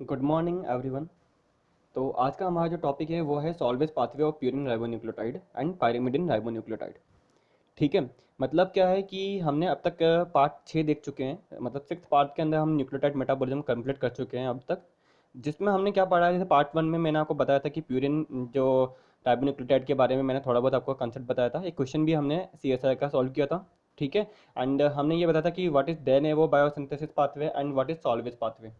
Good morning everyone. तो आज का हमारा जो टॉपिक है वो है salvage pathway of purine ribonucleotide and pyrimidine ribonucleotide. ठीक है। मतलब क्या है कि हमने अब तक पार्ट 6 देख चुके हैं, मतलब 6th पार्ट के अंदर हम न्यूक्लियोटाइड मेटाबॉलिज्म कंप्लीट कर चुके हैं अब तक। जिसमें हमने क्या पढ़ा है, जैसे पार्ट 1 में मैंने आपको बताया था कि प्यूरिन जो राइबोन्यूक्लियोटाइड के बारे में मैंने थोड़ा बहुत आपको कंसेप्ट बताया था। एक क्वेश्चन भी हमने CSI का सॉल्व किया था। ठीक है। एंड हमने ये बताया था कि what is de novo biosynthesis pathway and what is salvage pathway.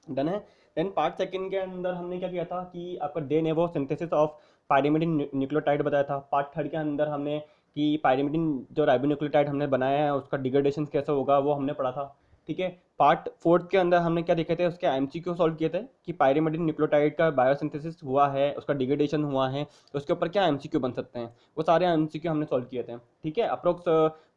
Done है। देन पार्ट सेकंड के अंदर हमने क्या किया था कि आपका de novo synthesis of pyrimidine nucleotide बताया था। पार्ट थर्ड के अंदर हमने कि पायरिमिडिन जो राइबोन्यूक्लियोटाइड हमने बनाया है उसका डिग्रेडेशन कैसे होगा वो हमने पढ़ा था। ठीक है। पार्ट फोर्थ के अंदर हमने क्या देखे थे, उसके MCQ सॉल्व किए थे कि पायरिमिडिन न्यूक्लियोटाइड का बायोसिंथेसिस हुआ है, उसका डिग्रेडेशन हुआ है, तो उसके ऊपर क्या MCQ बन सकते हैं, वो सारे MCQ हमने सॉल्व किए थे। ठीक है। अप्रोक्स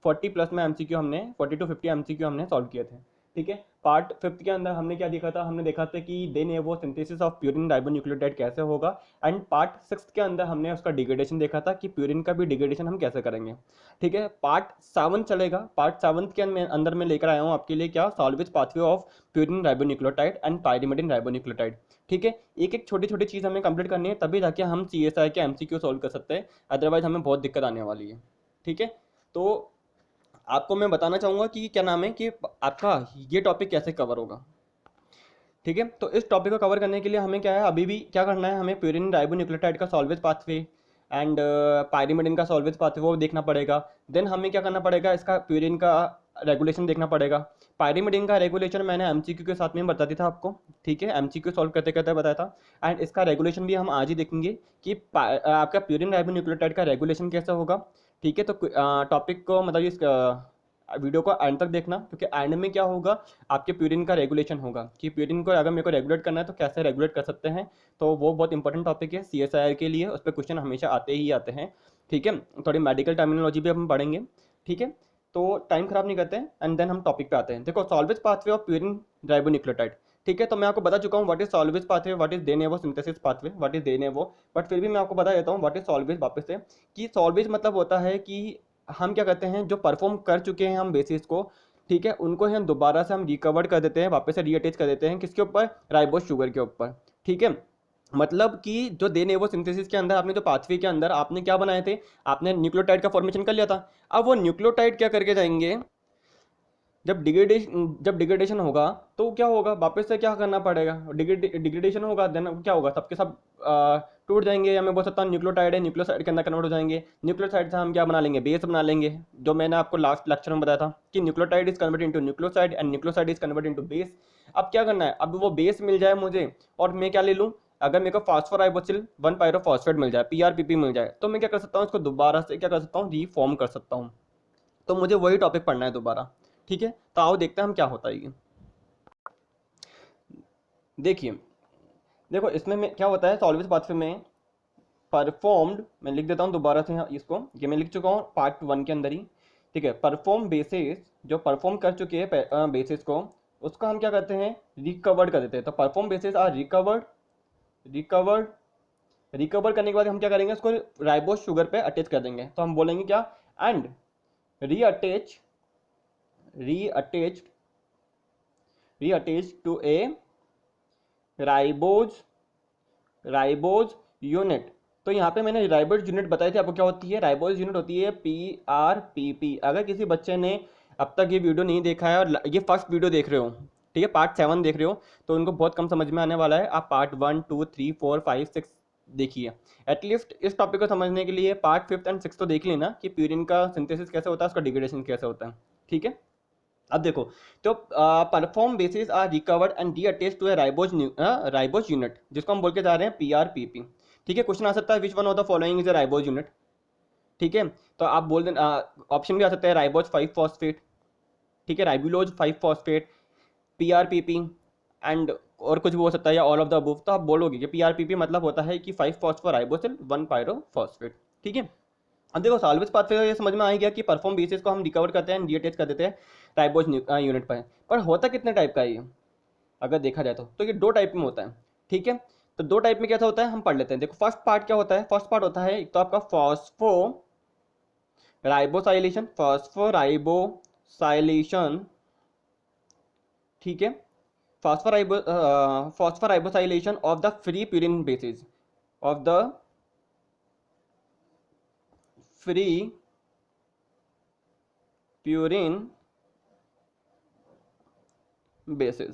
40+ में MCQ हमने 40 to 50 MCQ हमने सॉल्व किए थे। ठीक है। पार्ट फिफ्थ के अंदर हमने क्या देखा था, हमने देखा था कि देन वो सिंथेसिस ऑफ प्यूरिन राइबोन्यूक्लियोटाइड कैसे होगा। एंड पार्ट सिक्स के अंदर हमने उसका डिग्रेडेशन देखा था कि प्यूरिन का भी डिग्रेडेशन हम कैसे करेंगे। ठीक है। पार्ट 7 चलेगा। पार्ट 7 के अंदर मैं लेकर आया हूँ आपके लिए क्या, salvage pathway of purine ribonucleotide and pyrimidine ribonucleotide. ठीक है। एक एक छोटी छोटी चीज़ हमें कंप्लीट करनी है, तभी जाके हम CSI के MCQ सॉल्व कर सकते हैं, अदरवाइज हमें बहुत दिक्कत आने वाली है। ठीक है। तो आपको मैं बताना चाहूँगा कि क्या नाम है कि आपका ये टॉपिक कैसे कवर होगा। ठीक है। तो इस टॉपिक को कवर करने के लिए हमें क्या है, अभी भी क्या करना है, हमें प्यूरिन राइबोन्यूक्लियोटाइड का सॉल्वेज पाथवे एंड पायरिमिडिन का सॉल्वेज पाथवे वो देखना पड़ेगा। देन हमें क्या करना पड़ेगा, इसका प्यूरिन का रेगुलेशन देखना पड़ेगा। पायरिमिडिन का रेगुलेशन मैंने MCQ के साथ में बता दी था आपको। ठीक है। MCQ सॉल्व करते करते बताया था। एंड इसका रेगुलेशन भी हम आज ही देखेंगे कि आपका प्यूरिन राइबोन्यूक्लियोटाइड का रेगुलेशन कैसा होगा। ठीक है। तो टॉपिक को मतलब इस वीडियो को एंड तक देखना, क्योंकि एंड में क्या होगा, आपके प्यूरिन का रेगुलेशन होगा कि प्यूरिन को अगर मेरे को रेगुलेट करना है तो कैसे रेगुलेट कर सकते हैं। तो वो बहुत इंपॉर्टेंट टॉपिक है CSIR के लिए, उस पर क्वेश्चन हमेशा आते ही आते हैं। ठीक है। थोड़ी मेडिकल टर्मिनोलॉजी भी हम पढ़ेंगे। ठीक है। तो टाइम खराब नहीं करते हैं एंड देन हम टॉपिक पे आते हैं। देखो, salvage pathway of purine ribonucleotide. ठीक है। तो मैं आपको बता चुका हूँ what is salvage pathway, what is de novo synthesis pathway, what is de novo, but फिर भी मैं आपको बता देता हूँ व्हाट इज सॉल्वेज वापस से। कि सॉल्वेज मतलब होता है कि हम क्या करते हैं, जो परफॉर्म कर चुके हैं हम बेसिस को, ठीक है, उनको ही हम दोबारा से हम रिकवर कर देते हैं, वापस से रीअटैच कर देते हैं, किसके ऊपर, राइबोस शुगर के ऊपर। ठीक है। मतलब कि जो दे नेवो सिंथेसिस के अंदर आपने जो पाथवे के अंदर आपने क्या बनाए थे, आपने न्यूक्लियोटाइड का फॉर्मेशन कर लिया था। अब वो न्यूक्लियोटाइड क्या करके जाएंगे, जब डिग्रेडेशन होगा तो क्या होगा, वापस से क्या करना पड़ेगा, डिग्रेडेशन होगा, देन क्या होगा, सबके सब टूट जाएंगे, या मैं बोल सकता हूँ न्यूक्लियोटाइड है, न्यूक्लियोसाइड के अंदर कन्वर्ट हो जाएंगे। न्यूक्लियोसाइड से हम क्या बना लेंगे, बेस बना लेंगे, जो मैंने आपको लास्ट लेक्चर में बताया था कि nucleotide is convert into nucleoside and nucleoside is convert into base. अब क्या करना है, अब वो बेस मिल जाए मुझे, और मैं क्या ले लूँ, अगर मेरे को फास्फोराइबोसिल 1 पायरोफॉस्फेट मिल जाए, PRPP मिल जाए, तो मैं क्या कर सकता हूँ, इसको दोबारा से क्या कर सकता हूँ, रीफॉर्म कर सकता हूँ। तो मुझे वही टॉपिक पढ़ना है दोबारा। ठीक है। तो आओ देखते हैं हम क्या होता है ये। देखिए, देखो इसमें क्या होता है, सॉल्वेज पाथवे में परफॉर्म्ड, मैं लिख देता हूँ दोबारा से यहाँ इसको, ये मैं लिख चुका हूँ पार्ट 1 के अंदर ही। ठीक है। परफॉर्म बेसिस, जो परफॉर्म कर चुके हैं बेसिस को, उसका हम क्या करते हैं, रिकवर्ड कर देते हैं। तो preformed bases are recovered, recovered, recover करने के बाद हम क्या करेंगे, उसको राइबोस शुगर पे अटैच कर देंगे। तो हम बोलेंगे क्या, and reattach, reattach, reattach to a ribose, ribose unit. तो यहाँ पे मैंने राइबोज यूनिट बताई थी आपको, क्या होती है, राइबोज यूनिट होती है PRPP। अगर किसी बच्चे ने अब तक ये वीडियो नहीं देखा है और ये फर्स्ट वीडियो देख रहे हो, ठीक है, पार्ट 7 देख रहे हो, तो उनको बहुत कम समझ में आने वाला है। आप पार्ट 1 2 3 4 5 6 देखिए। एटलीस्ट इस टॉपिक को समझने के लिए पार्ट 5th एंड 6th तो देख लेना कि प्यूरिन का सिंथेसिस कैसे होता है, उसका डिग्रेडेशन कैसे होता है। ठीक है। अब देखो, तो preformed bases are recovered and reattach to a ribose, ribose unit, जिसको हम बोल के जा रहे हैं PRPP। ठीक है। क्वेश्चन आ सकता है, which one of the following is a ribose unit. ठीक है। तो आप बोल दें, ऑप्शन भी आ सकता है, राइबोज 5 फॉस्फेट, ठीक है, राइबुलोज 5 फॉस्फेट, PRPP, एंड और कुछ भी हो सकता है, या ऑल ऑफ द अबव। तो आप बोलोगे कि PRPP मतलब होता है कि 5 फॉस्फोराइबोसिल 1 पायरोफॉस्फेट। ठीक है। अब देखो, सॉल्वेज पाथवे ये समझ में आ गया कि परफॉर्म बेसिस को हम रिकवर करते हैं, रीअटैच कर देते हैं राइबोज यूनिट पर होता कितने टाइप का है ये, अगर देखा जाए तो ये 2 टाइप में होता है। ठीक है। तो 2 टाइप में कैसा होता है, हम पढ़ लेते हैं। देखो, फर्स्ट पार्ट क्या होता है, फर्स्ट पार्ट होता है एक तो आपका फॉस्फो राइबोसाइलेशन, फॉस्फो राइबोसाइलेशन। ठीक है। phosphoribosylation of the free purine bases of the free purine bases।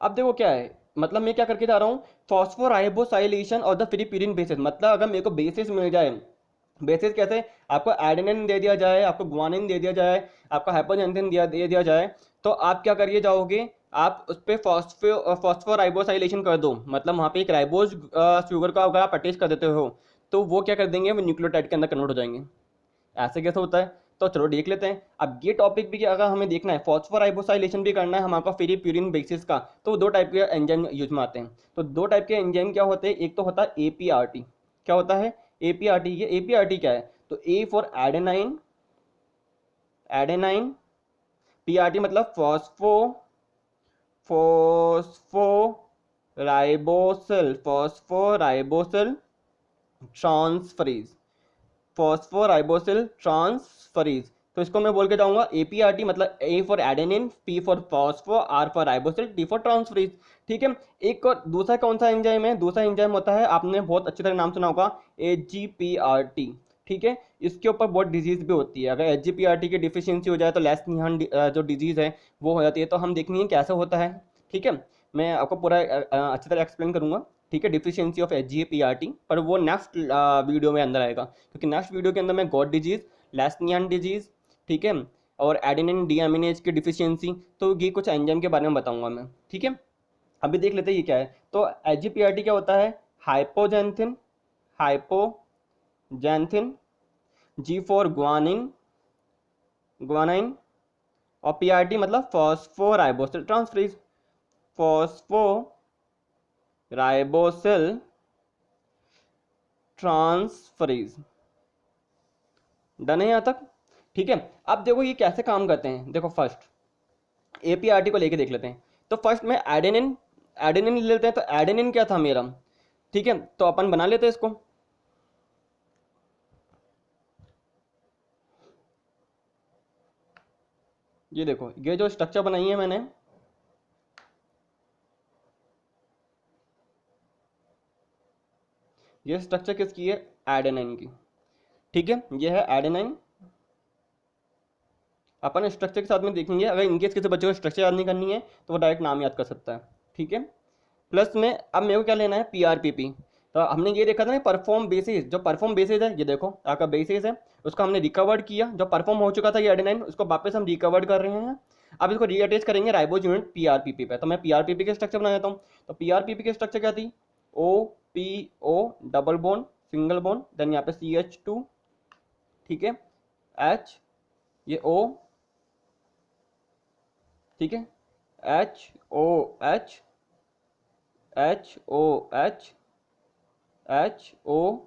अब देखो क्या है, मतलब मैं क्या करके जा रहा हूँ, phosphoribosylation of the free purine bases, मतलब अगर मेरे को बेसिस मिल जाए, बेसिस कैसे, आपको एडेनिन दे दिया जाए, आपको गुआनिन दे दिया जाए, आपको हाइपोजेंसिन दे दिया जाए, तो आप क्या करिए जाओगे, आप उस पर फॉस्फोराइबोसाइलेशन कर दो, मतलब वहाँ पे एक राइबोज शुगर का अगर आप अटैच कर देते हो, तो वो क्या कर देंगे, वो न्यूक्लियोटाइड के अंदर कन्वर्ट हो जाएंगे। ऐसे कैसे होता है, तो चलो देख लेते हैं। अब ये टॉपिक भी अगर हमें देखना है, फॉस्फोराइबोसाइलेशन भी करना है हमारा फ्री प्यूरिन बेसिस का, तो दो टाइप के एंजाइम यूज में आते हैं। तो दो टाइप के एंजाइम क्या होते हैं, एक तो होता है एपीआरटी। क्या होता है एपीआरटी, ये एपीआरटी क्या है, तो A for adenine, adenine, PRT मतलब फॉस्फोराइबोसिल, फॉस्फोराइबोसिल ट्रांसफरेज, फॉस्फोराइबोसिल ट्रांसफरेज। तो इसको मैं बोल के जाऊंगा एपीआरटी, मतलब A for adenine, P for phospho, R for ribosyl, T for transferase. ठीक है। एक और दूसरा कौन सा एंजाइम है, दूसरा एंजाइम होता है, आपने बहुत अच्छी तरह नाम सुना होगा, एचजीपीआरटी। ठीक है। इसके ऊपर बहुत डिजीज भी होती है, अगर एचजीपीआरटी की डिफिशियंसी हो जाए तो लैस्निहान जो डिजीज है वो हो जाती है, तो हम देखेंगे कैसे होता है। ठीक है। मैं आपको पूरा अच्छी तरह एक्सप्लेन करूंगा। ठीक है, डिफिशियंसी ऑफ एचजीपीआरटी, पर वो नेक्स्ट वीडियो में अंदर आएगा, क्योंकि नेक्स्ट वीडियो के अंदर मैं गॉट डिजीज, लैस्नियन डिजीज, ठीक है, और एडेनिन डीएमिनेज की डिफिशियंसी, तो ये कुछ एंजाइम के बारे में बताऊंगा मैं। ठीक है। अभी देख लेते हैं ये क्या है। तो एचजीपीआरटी क्या होता है, hypoxanthine, hypoxanthine, ji for guanine, guanine, और पीआरटी मतलब फॉस्फोराइबोसिल ट्रांसफरेज, फॉस्फोराइबोसिल ट्रांसफरेज। डन है यहाँ तक। ठीक है। अब देखो ये कैसे काम करते हैं, देखो फर्स्ट एपीआरटी को लेके देख लेते हैं। तो फर्स्ट में एडेनिन, एडेनिन ले लेते हैं। तो एडेनिन क्या था मेरा, ठीक है, तो अपन बना लेते हैं इसको। ये देखो ये जो स्ट्रक्चर बनाई है मैंने, ये स्ट्रक्चर किसकी है, एडेनाइन की। ठीक है, ये है एडेनाइन। अपन स्ट्रक्चर के साथ में देखेंगे, अगर इनकेस किसी बच्चे को स्ट्रक्चर याद नहीं करनी है तो वो डायरेक्ट नाम याद कर सकता है। ठीक है। प्लस में अब मेरे को क्या लेना है, पीआरपीपी। तो हमने ये देखा था ना, परफॉर्म बेसिस, जो परफॉर्म बेसिस है, ये देखो आपका बेसिस है, उसको हमने रिकवर्ड किया, जो परफॉर्म हो चुका था ये एडेनाइन, उसको वापस हम रिकवर्ड कर रहे हैं। अब इसको रीअटैच करेंगे राइबोज यूनिट पीआरपीपी पे। तो मैं पीआरपीपी के स्ट्रक्चर बना देता हूँ। तो पीआरपीपी के स्ट्रक्चर क्या थी, O P O double bond, single bond, then यहाँ पे CH2, ठीक है, एच, ये ओ, ठीक है, HOH, HOH, HOPO,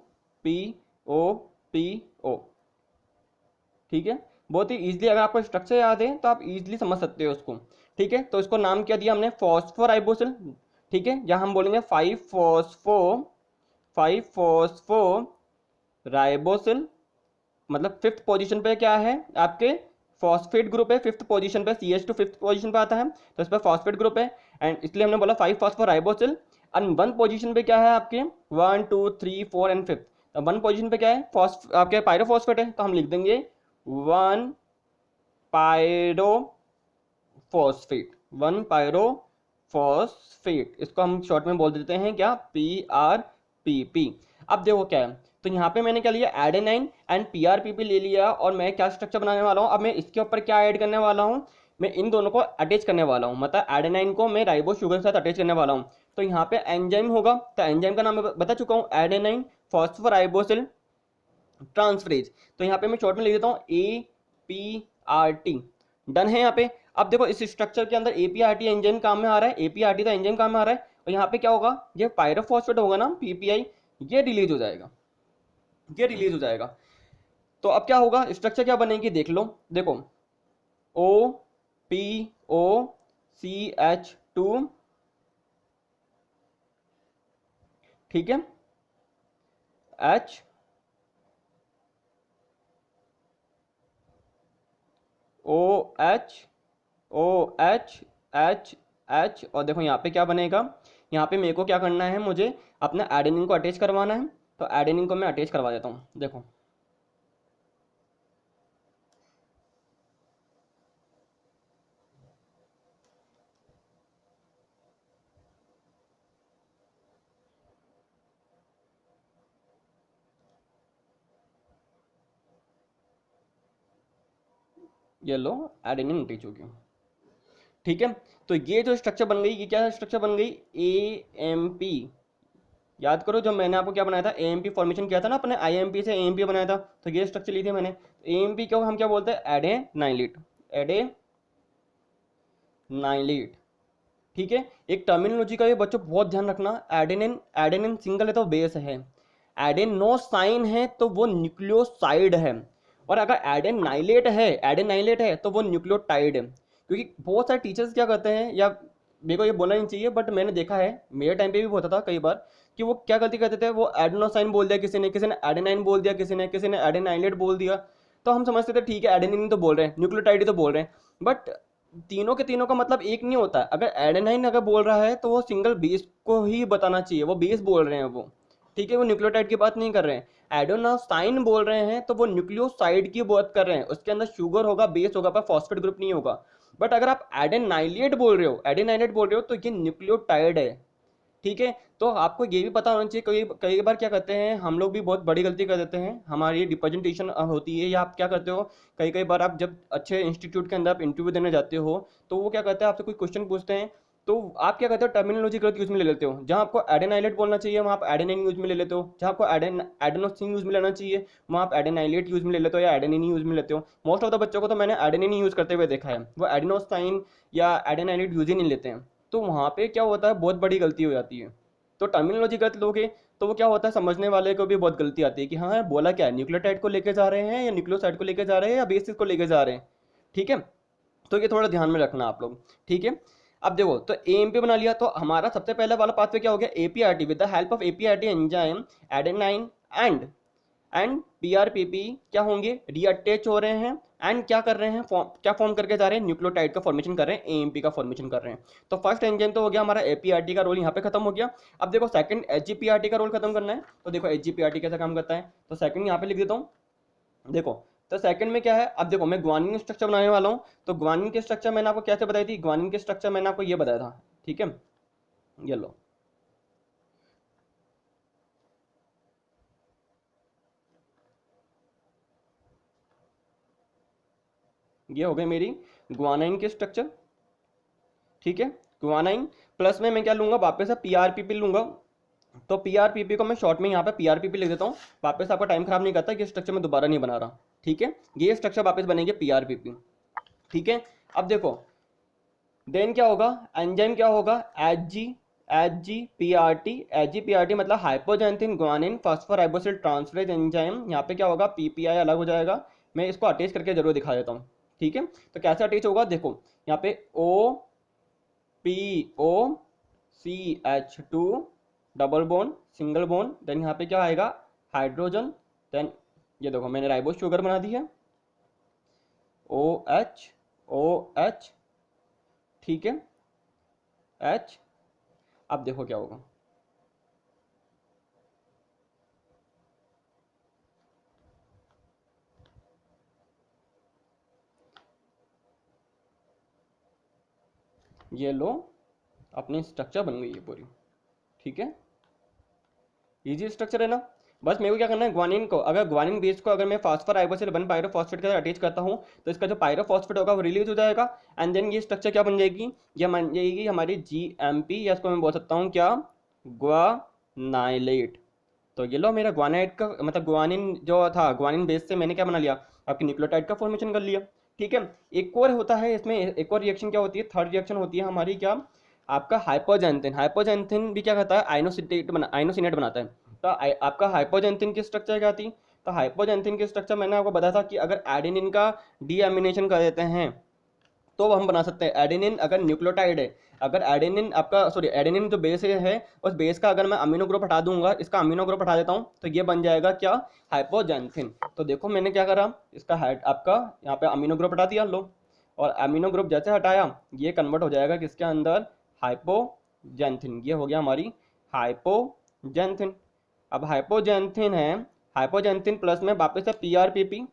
ठीक है। बहुत ही इजीली, अगर आपको स्ट्रक्चर याद है तो आप इजीली समझ सकते हो उसको। ठीक है। तो इसको नाम क्या दिया हमने, फॉस्फोराइबोसिल। ठीक है, यहाँ हम बोलेंगे 5 फॉस्फो राइबोसिल, मतलब फिफ्थ पोजीशन पे क्या है आपके, फॉस्फेट ग्रुप है, फिफ्थ पोजीशन पे CH2 फिफ्थ पोजीशन पे आता है, तो इस पर फॉस्फेट ग्रुप है, एंड इसलिए हमने बोला 5 फॉस्फोराइबोसिल। एंड वन पोजीशन पे क्या है आपके, 1 2 3 4 एंड 5th। तो वन पोजीशन पे क्या है, फॉस्फ आपके पायरोफॉस्फेट है, तो हम लिख देंगे 1 पायरोफॉस्फेट, 1 पायरोफॉस्फेट, इसको हम शॉर्ट में बोल देते हैं क्या, PRPP। अब देखो क्या है, तो यहाँ पे मैंने क्या लिया, एडेनाइन एंड पीआरपीपी ले लिया, और मैं क्या स्ट्रक्चर बनाने वाला हूँ, अब मैं इसके ऊपर क्या ऐड करने वाला हूँ, मैं इन दोनों को अटैच करने वाला हूँ, मतलब एडेनाइन को मैं राइबो शुगर के साथ अटैच करने वाला हूँ। तो यहाँ पे एंजाइम होगा, तो एंजाइम का नाम मैं बता चुका हूँ, एडेनाइन फॉस्फोराइबोसिल ट्रांसफरेज। तो यहाँ पे मैं शॉर्ट में लिख देता हूँ APRT। डन है यहाँ पे। अब देखो इस स्ट्रक्चर के अंदर APRT एंजाइम काम में आ रहा है, APRT तो एंजाइम काम में आ रहा है, और यहाँ पे क्या होगा, ये पायरोफॉस्फेट होगा ना, PPI, ये रिलीज हो जाएगा, ये रिलीज हो जाएगा। तो अब क्या होगा, स्ट्रक्चर क्या बनेगी देख लो, देखो OPOCH2, ठीक है, H OH OH H, और देखो यहाँ पे क्या बनेगा, यहाँ पे मेरे को क्या करना है, मुझे अपना एडेनिन को अटैच करवाना है, तो एडेनिन को मैं अटैच करवा देता हूँ। देखो ये लो, एडेनिन अटैच हो गया। ठीक है, तो ये जो स्ट्रक्चर बन गई, ये क्या स्ट्रक्चर बन गई, AMP। याद करो जो मैंने आपको क्या बनाया था, AMP फॉर्मेशन किया था ना अपने, IMP से AMP बनाया था, तो ये स्ट्रक्चर ली थी मैंने। AMP को हम क्या बोलते हैं, एडेनाइलेट, एडेनाइलेट। ठीक है, एक टर्मिनोलॉजी का ये बच्चों बहुत ध्यान रखना, एडेनिन, एडेनिन सिंगल है तो बेस है, एडेनोसाइन है तो वो न्यूक्लियोसाइड है, और अगर एडेनाइलेट है, एडेनाइलेट है तो वो न्यूक्लियोटाइड है। क्योंकि बहुत सारे टीचर्स क्या करते हैं, या मेरे को ये बोलना नहीं चाहिए बट मैंने देखा है, मेरे टाइम पे भी होता था कई बार, कि वो क्या गलती करते थे, वो एडेनोसाइन बोल दिया किसी ने एडेनाइन बोल दिया किसी ने एडेनाइलेट बोल दिया, तो हम समझते थे ठीक है एडेनिन तो बोल रहे हैं, न्यूक्लियोटाइड ही तो बोल रहे हैं, बट तीनों के तीनों का मतलब एक नहीं होता है। अगर एडेनाइन अगर बोल रहा है तो वो सिंगल बेस को ही बताना चाहिए, वो बेस बोल रहे हैं वो, ठीक है, वो न्यूक्लियोटाइड की बात नहीं कर रहे हैं। एडेनोसाइन बोल रहे हैं तो वो न्यूक्लियोसाइड की बात कर रहे हैं, उसके अंदर शुगर होगा, बेस होगा, पर फॉस्फेट ग्रुप नहीं होगा। बट अगर आप एडेनाइलेट बोल रहे हो, एडेनाइलेट बोल रहे हो तो ये न्यूक्लियोटाइड है। ठीक है, तो आपको ये भी पता होना चाहिए, कई कई बार क्या करते हैं हम लोग भी, बहुत बड़ी गलती कर देते हैं, हमारी रिप्रेजेंटेशन होती है, या आप क्या करते हो, कई कई बार आप जब अच्छे इंस्टीट्यूट के अंदर आप इंटरव्यू देने जाते हो, तो वो क्या करते हैं आपसे कोई क्वेश्चन पूछते हैं, तो आप क्या करते हो, टर्मिनोलॉजी गलत यूज में ले लेते हो, जहाँ आपको एडेनाइलेट बोलना चाहिए वहाँ आप एडेनाइन यूज में ले लेते हो, जहाँ आपको एडेनोसिन यूज में लेना चाहिए वहाँ आप एडेनाइलेट यूज में ले लेते हो, या एडेनिन यूज में लेते हो। मोस्ट ऑफ द बच्चों को तो मैंने एडेनिन यूज करते हुए देखा है, वो एडेनोसाइन या एडेनाइलेट यूज ही नहीं लेते हैं, तो वहाँ पे क्या होता है, बहुत बड़ी गलती हो जाती है। तो टर्मिनोलॉजी गलत लोगे तो वो क्या होता है, समझने वाले को भी बहुत गलती आती है कि हाँ बोला क्या है, न्यूक्लियोटाइड को लेके जा रहे हैं या न्यूक्लियोसाइड को लेके जा रहे हैं या बेसिस को लेके जा रहे हैं। ठीक है, तो ये थोड़ा ध्यान में रखना आप लोग। ठीक है, अब देखो तो AMP बना लिया, तो हमारा सबसे पहले वाला पाथवे क्या हो गया, APRT, with the help of APRT enzyme adenine and PRPP क्या होंगे, रीअटैच हो रहे हैं, एंड क्या कर रहे हैं, क्या फॉर्म करके जा रहे हैं, न्यूक्लियोटाइड का फॉर्मेशन कर रहे हैं, AMP का फॉर्मेशन कर रहे हैं। तो फर्स्ट एंजाइम तो हो गया हमारा, APRT का रोल यहाँ पे खत्म हो गया। अब देखो सेकंड HGPRT का रोल खत्म करना है, तो देखो HGPRT कैसा काम करता है, तो सेकंड यहाँ पे लिख देता हूँ। देखो तो सेकंड में क्या है, अब देखो मैं ग्वानिन स्ट्रक्चर बनाने वाला हूँ, तो ग्वानिन के स्ट्रक्चर मैंने आपको कैसे बताई थी, ग्वानिन के स्ट्रक्चर मैंने आपको ये बताया था। ठीक है, ये लो, ये हो गई मेरी ग्वानाइन के स्ट्रक्चर। ठीक है, ग्वानाइन प्लस में मैं क्या लूंगा, वापस से PRPP लूंगा, तो PRPP को मैं शॉर्ट में यहाँ पे PRPP लिख देता हूँ, वापस आपका टाइम खराब नहीं करता, ये स्ट्रक्चर मैं दोबारा नहीं बना रहा। ठीक है, ये स्ट्रक्चर वापस बनेगी PRPP। ठीक है, अब देखो देन क्या होगा, एंजाइम क्या होगा, HGPRT मतलब hypoxanthine guanine phosphoribosyl transferase enzyme. यहाँ पे क्या होगा, PPI अलग हो जाएगा, मैं इसको अटैच करके जरूर दिखा देता हूँ। ठीक है, तो कैसे अटैच होगा, देखो यहाँ पे OPOCH2 double bond single bond, then यहाँ पे क्या आएगा, हाइड्रोजन, देन ये देखो मैंने राइबोस शुगर बना दी है, OH। ठीक है, H। अब देखो क्या होगा, ये लो अपनी स्ट्रक्चर बन गई है पूरी। ठीक है, इजी स्ट्रक्चर है ना। बस मेरे को क्या करना है, ग्वानिन को, अगर ग्वानिन बेस को अगर मैं फास्फोराइबोसिल 1 पायरोफॉस्फेट के साथ अटैच करता हूँ, तो इसका जो पायरोफॉस्फेट होगा वो रिलीज हो जाएगा, एंड देन ये स्ट्रक्चर क्या बन जाएगी, ये बन जाएगी हमारी GMP, या इसको मैं बोल सकता हूँ क्या, ग्वानाइलेट। तो ये लो मेरा ग्वानाइट का मतलब ग्वानिन जो था, ग्वानिन बेस से मैंने क्या बना लिया, आपकी न्यूक्लियोटाइड का फॉर्मेशन कर लिया। ठीक है, एक और होता है इसमें, एक और रिएक्शन क्या होती है, थर्ड रिएक्शन होती है हमारी क्या, आपका हाइपोजेंथिन। हाइपोजेंथिन भी क्या करता है, आइनोसिनेट बनाता है। तो आपका हाइपोजेंथिन की स्ट्रक्चर क्या थी, तो हाइपोजेंथिन की स्ट्रक्चर मैंने आपको बताया था कि अगर एडेनिन का डीएमिनेशन कर देते हैं तो हम बना सकते हैं एडेनिन, अगर न्यूक्लियोटाइड है, अगर एडेनिन आपका सॉरी एडेनिन जो बेस है उस बेस का अगर मैं अमीनो ग्रुप हटा दूंगा, इसका अमीनो ग्रुप हटा देता हूँ, तो ये बन जाएगा क्या, हाइपोजेंथिन। तो देखो मैंने क्या करा, इसका आपका यहाँ पे अमीनो ग्रुप हटा दिया लो, और अमीनो ग्रुप जैसे हटाया ये कन्वर्ट हो जाएगा किसके अंदर, हाइपोजेंथिन, ये हो गया हमारी हाइपोजेंथिन। अब हाइपोजेंथिन है, हाइपोजेंथिन प्लस में वापस से पीआरपीपी,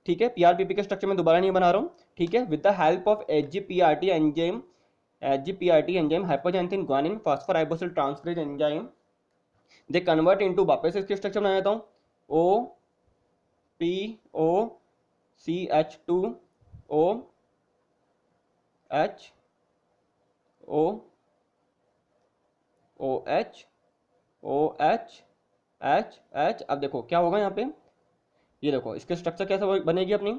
ठीक है, पीआरपीपी के स्ट्रक्चर में दोबारा नहीं बना रहा हूँ, ठीक है, with the help of HGPRT enzyme, HGPRT enzyme hypoxanthine guanine phosphoribosyl transferase enzyme, they convert into, वापस इसके स्ट्रक्चर बना देता हूँ, O P O C H two O H O O H O H H H. अब देखो क्या होगा यहाँ पे, ये देखो इसके स्ट्रक्चर कैसे बनेगी अपनी,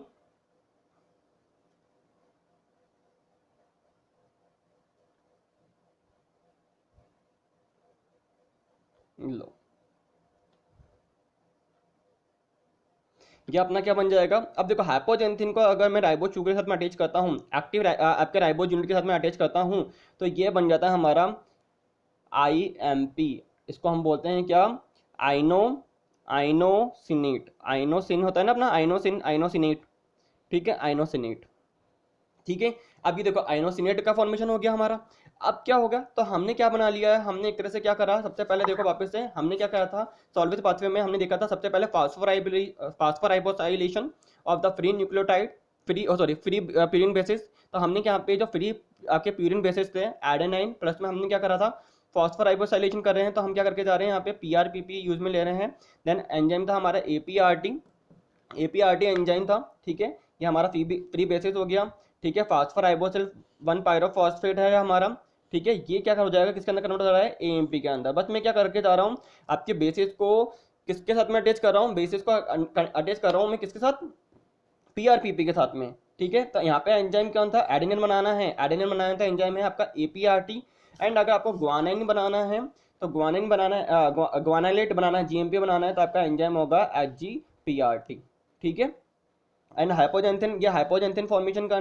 लो ये अपना क्या बन जाएगा। अब देखो हाइपोजेंथिन को अगर मैं राइबो शुगर के साथ में अटैच करता हूँ, एक्टिव आपके राइबो यूनिट के साथ में अटैच करता हूँ, तो ये बन जाता है हमारा IMP। इसको हम बोलते हैं क्या, आइनो आइनोसिनेट, आइनोसिन होता है ना अपना, आइनोसिन आइनोसिनेट, ठीक है, आइनोसिनेट, ठीक है। अब ये देखो आइनोसिनेट का फॉर्मेशन हो गया हमारा। अब क्या होगा, तो हमने क्या बना लिया है, हमने एक तरह से क्या करा, सबसे पहले देखो वापस से हमने क्या करा था, सॉल्वेज पाथवे में हमने देखा था सबसे पहले phosphoribosylation of the free nucleotide, free sorry free purine bases. तो हमने यहाँ पे जो फ्री आपके प्यूरिन बेसिस थे एडेनाइन प्लस में हमने क्या करा था, फॉस्फोराइबोसाइलेशन कर रहे हैं, तो हम क्या करके जा रहे हैं यहाँ पे पीआरपीपी यूज में ले रहे हैं। देन एंजाइम था हमारा एपीआरटी, एपीआरटी एंजाइम था, ठीक है, ये हमारा फ्री बेसिस हो गया, ठीक है, फास्फोराइबोसिल 1 पायरोफॉस्फेट है हमारा, ठीक है, ये क्या हो जाएगा, किसके अंदर कन्वर्ट हो रहा है, एएमपी के अंदर। बस मैं क्या करके जा रहा हूँ, आपके बेसिस को किसके साथ में अटैच कर रहा हूँ, बेसिस को अटैच कर रहा हूँ मैं किसके साथ, पीआरपीपी के साथ में, ठीक है। तो यहाँ पे एंजाइम कौन था, एडेनिन बनाना है, एडेनिन बनाना था, एंजाइम है आपका एपीआरटी। एंड अगर आपको ग्वानाइन बनाना है, तो ग्वानाइन बनाना है, ग्वानाइलेट बनाना है, जीएमपी बनाना है, तो आपका एंजाइम होगा एचजीपीआरटी, ठीक है। एंड हाइपोजेंथिन, ये हाइपोजेंथिन फॉर्मेशन का,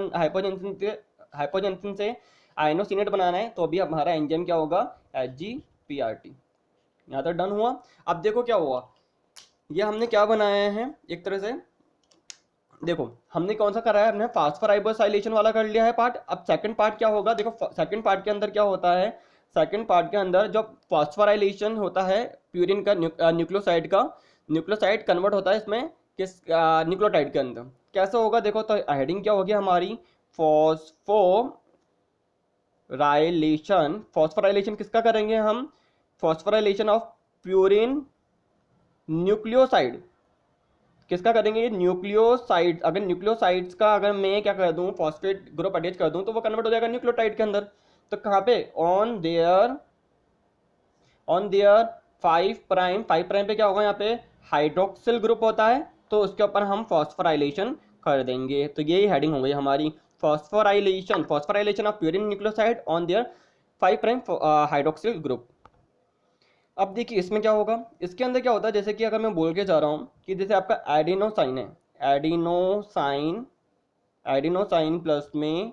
हाइपोजेंथिन से आइनोसिनेट बनाना है, तो अभी हमारा एंजाइम क्या होगा, एचजीपीआरटी। यहाँ तक डन हुआ। अब देखो क्या हुआ, ये हमने क्या बनाया है एक तरह से, देखो हमने कौन सा करा है, हमने फास्फोराइबोसाइलेशन वाला कर लिया है पार्ट। अब सेकंड पार्ट क्या होगा, देखो सेकंड पार्ट के अंदर क्या होता है, सेकंड पार्ट के अंदर जो फास्फोराइलेशन होता है प्यूरिन का, न्यूक्लियोसाइड का, न्यूक्लियोसाइड कन्वर्ट होता है इसमें किस न्यूक्लियोटाइड के अंदर, कैसे होगा देखो, तो हेडिंग क्या होगी हमारी, फॉस्फोराइलेशन, फॉस्फोराइलेशन किसका करेंगे हम, फॉस्फोराइलेशन ऑफ प्यूरिन न्यूक्लियोसाइड, किसका करेंगे, न्यूक्लियोसाइड। अगर न्यूक्लियोसाइड्स का अगर मैं क्या कर दूं, फॉस्फेट ग्रुप अटैच कर दूं, तो वो कन्वर्ट हो जाएगा न्यूक्लियोटाइड के अंदर। तो कहाँ पे, ऑन देयर 5 प्राइम, 5 प्राइम पे क्या होगा, यहाँ पे हाइड्रोक्सिल ग्रुप होता है, तो उसके ऊपर हम फॉस्फोराइलेशन कर देंगे। तो यही हेडिंग हो गई हमारी, phosphorylation, phosphorylation of purine nucleoside on their 5 prime hydroxyl group. अब देखिए इसमें क्या होगा, इसके अंदर क्या होता है, जैसे कि अगर मैं बोल के जा रहा हूँ कि जैसे आपका एडिनोसाइन है, एडिनोसाइन, एडिनोसाइन प्लस में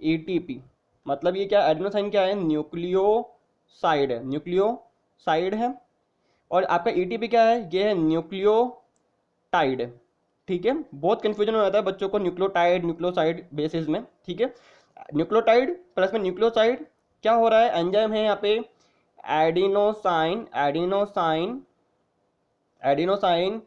एटीपी, मतलब ये क्या, एडिनोसाइन क्या है, न्यूक्लियोसाइड है, न्यूक्लियोसाइड है। और आपका एटीपी क्या है, ये है न्यूक्लियोटाइड, ठीक है। बहुत कंफ्यूजन हो जाता है बच्चों को न्यूक्लियोटाइड न्यूक्लियोसाइड बेसिस में, ठीक है। न्यूक्लियोटाइड प्लस में न्यूक्लियोसाइड, क्या हो रहा है, एंजाइम है यहाँ पे adenosine, adenosine, adenosine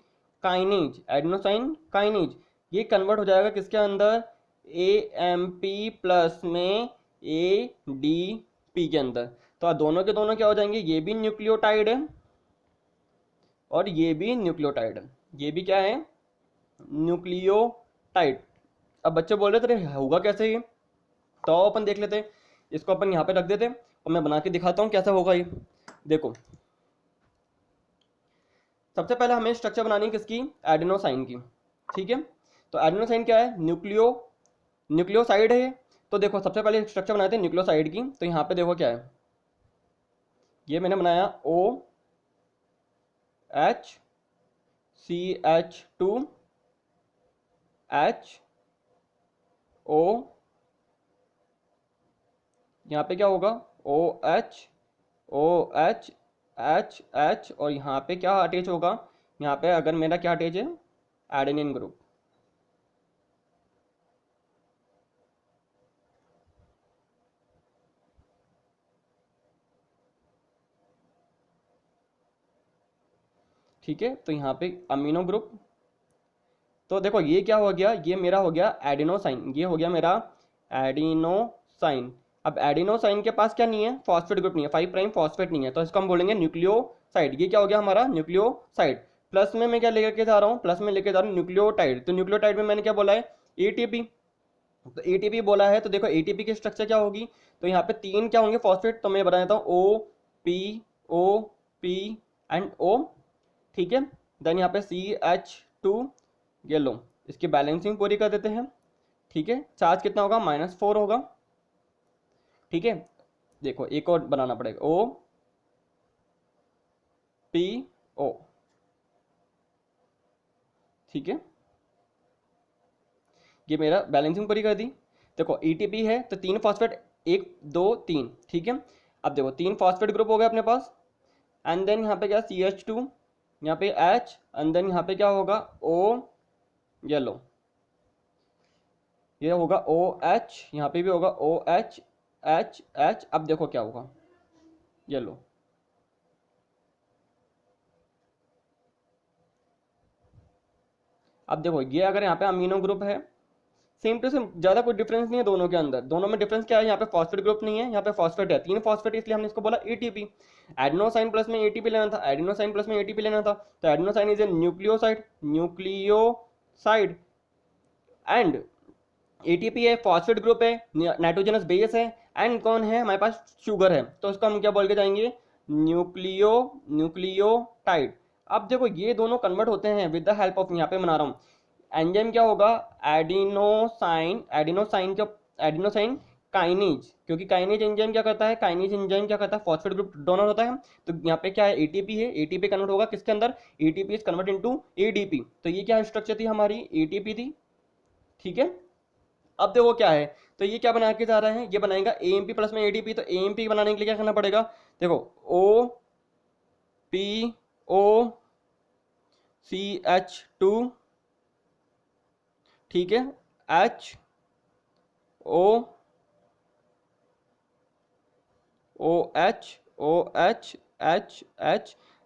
kinase, adenosine kinase, ये कन्वर्ट हो जाएगा किसके अंदर, एएमपी प्लस में एडीपी के अंदर। तो दोनों के दोनों क्या हो जाएंगे, ये भी न्यूक्लियोटाइड है और ये भी न्यूक्लियोटाइड है, ये भी क्या है, न्यूक्लियोटाइड। अब बच्चे बोल रहे थे होगा कैसे ये, तो अपन देख लेते हैं, इसको अपन यहाँ पे रख देते और मैं बना के दिखाता हूँ कैसे होगा ये। देखो सबसे पहले हमें स्ट्रक्चर बनानी है किसकी, एडिनोसाइन की, ठीक है। तो एडिनोसाइन क्या है, न्यूक्लियोसाइड है। तो देखो सबसे पहले स्ट्रक्चर बनाते हैं न्यूक्लियोसाइड की, तो यहाँ पे देखो क्या है, ये मैंने बनाया OHCH2HO, यहाँ पे क्या होगा, OH और यहाँ पे क्या अटैच होगा, यहाँ पे अगर मेरा क्या अटैच है, एडेनिन ग्रुप, ठीक है, तो यहाँ पे अमीनो ग्रुप, तो देखो ये क्या हो गया, ये मेरा हो गया एडिनोसाइन, ये हो गया मेरा एडिनोसाइन। अब एडिनोसाइन के पास क्या नहीं है, फॉस्फेट ग्रुप नहीं है, 5 प्राइम फॉस्फेट नहीं है, तो इसको हम बोलेंगे न्यूक्लियोसाइड। ये क्या हो गया हमारा न्यूक्लियोसाइड। प्लस में मैं क्या लेकर जा रहा हूँ, प्लस में लेके जा रहा हूँ न्यूक्लियोटाइड। तो न्यूक्लियोटाइड में मैंने क्या बोला है, एटीपी। तो एटीपी बोला है, तो देखो एटीपी की स्ट्रक्चर क्या होगी, तो यहाँ पे 3 क्या होंगे फॉस्फेट, तो मैं बता देता हूँ ओ पी एंड ओ। ठीक है, देन यहाँ पे CH2, ये लो, इसकी बैलेंसिंग पूरी कर देते हैं। ठीक है, चार्ज कितना होगा, -4 होगा। ठीक है, देखो एक और बनाना पड़ेगा, OPO। ठीक है, ये मेरा बैलेंसिंग पूरी कर दी। देखो एटीपी है तो 3 फॉस्फेट, 1 2 3। ठीक है, अब देखो 3 फॉस्फेट ग्रुप हो गए अपने पास, एंड देन यहाँ पे क्या CH2, यहाँ पे H, एंड देन यहाँ पे क्या होगा O, ये लो, ये होगा OH, यहाँ पे भी होगा OH H H। अब देखो क्या होगा, ये लो, अब देखो ये अगर यहाँ पे अमीनो ग्रुप है, सेम टू सेम, ज़्यादा कोई डिफरेंस नहीं है दोनों के अंदर। दोनों में डिफरेंस क्या है, यहाँ पे फॉस्फेट ग्रुप नहीं है, यहाँ पे फॉस्फेट है, 3 फॉस्फेट, इसलिए हमने इसको बोला एटीपी। एडिनोसाइन प्लस में एटीपी लेना था, एडिनोसाइन प्लस में एटीपी लेना था, तो adenosine is a nucleoside, nucleoside. And ATP है, फॉस्फेट ग्रुप है, नाइट्रोजनस बेस है, एंड कौन है हमारे पास, शुगर है, तो इसको हम क्या बोल के जाएंगे, न्यूक्लियोटाइड। अब देखो ये दोनों कन्वर्ट होते हैं विद द हेल्प ऑफ, यहाँ पे बना रहा हूँ एंजाइम, क्या होगा एडिनोसाइन, एडिनोसाइन का एडिनोसाइन काइनेज, क्योंकि काइनेज एंजाइम क्या करता है, काइनेज एंजाइम क्या करता है, फॉस्फेट ग्रुप डोनर होता है। तो यहाँ पे क्या है, एटीपी है, एटीपी कन्वर्ट होगा किसके अंदर, ATP is convert into ADP. तो ये क्या स्ट्रक्चर थी हमारी, एटीपी थी। ठीक है, अब देखो क्या है, तो ये क्या बना के जा रहा है, ये बनाएगा एएमपी प्लस में एडीपी। तो एएमपी बनाने के लिए क्या करना पड़ेगा, देखो OPOCH2, ठीक है, HOOHOHH।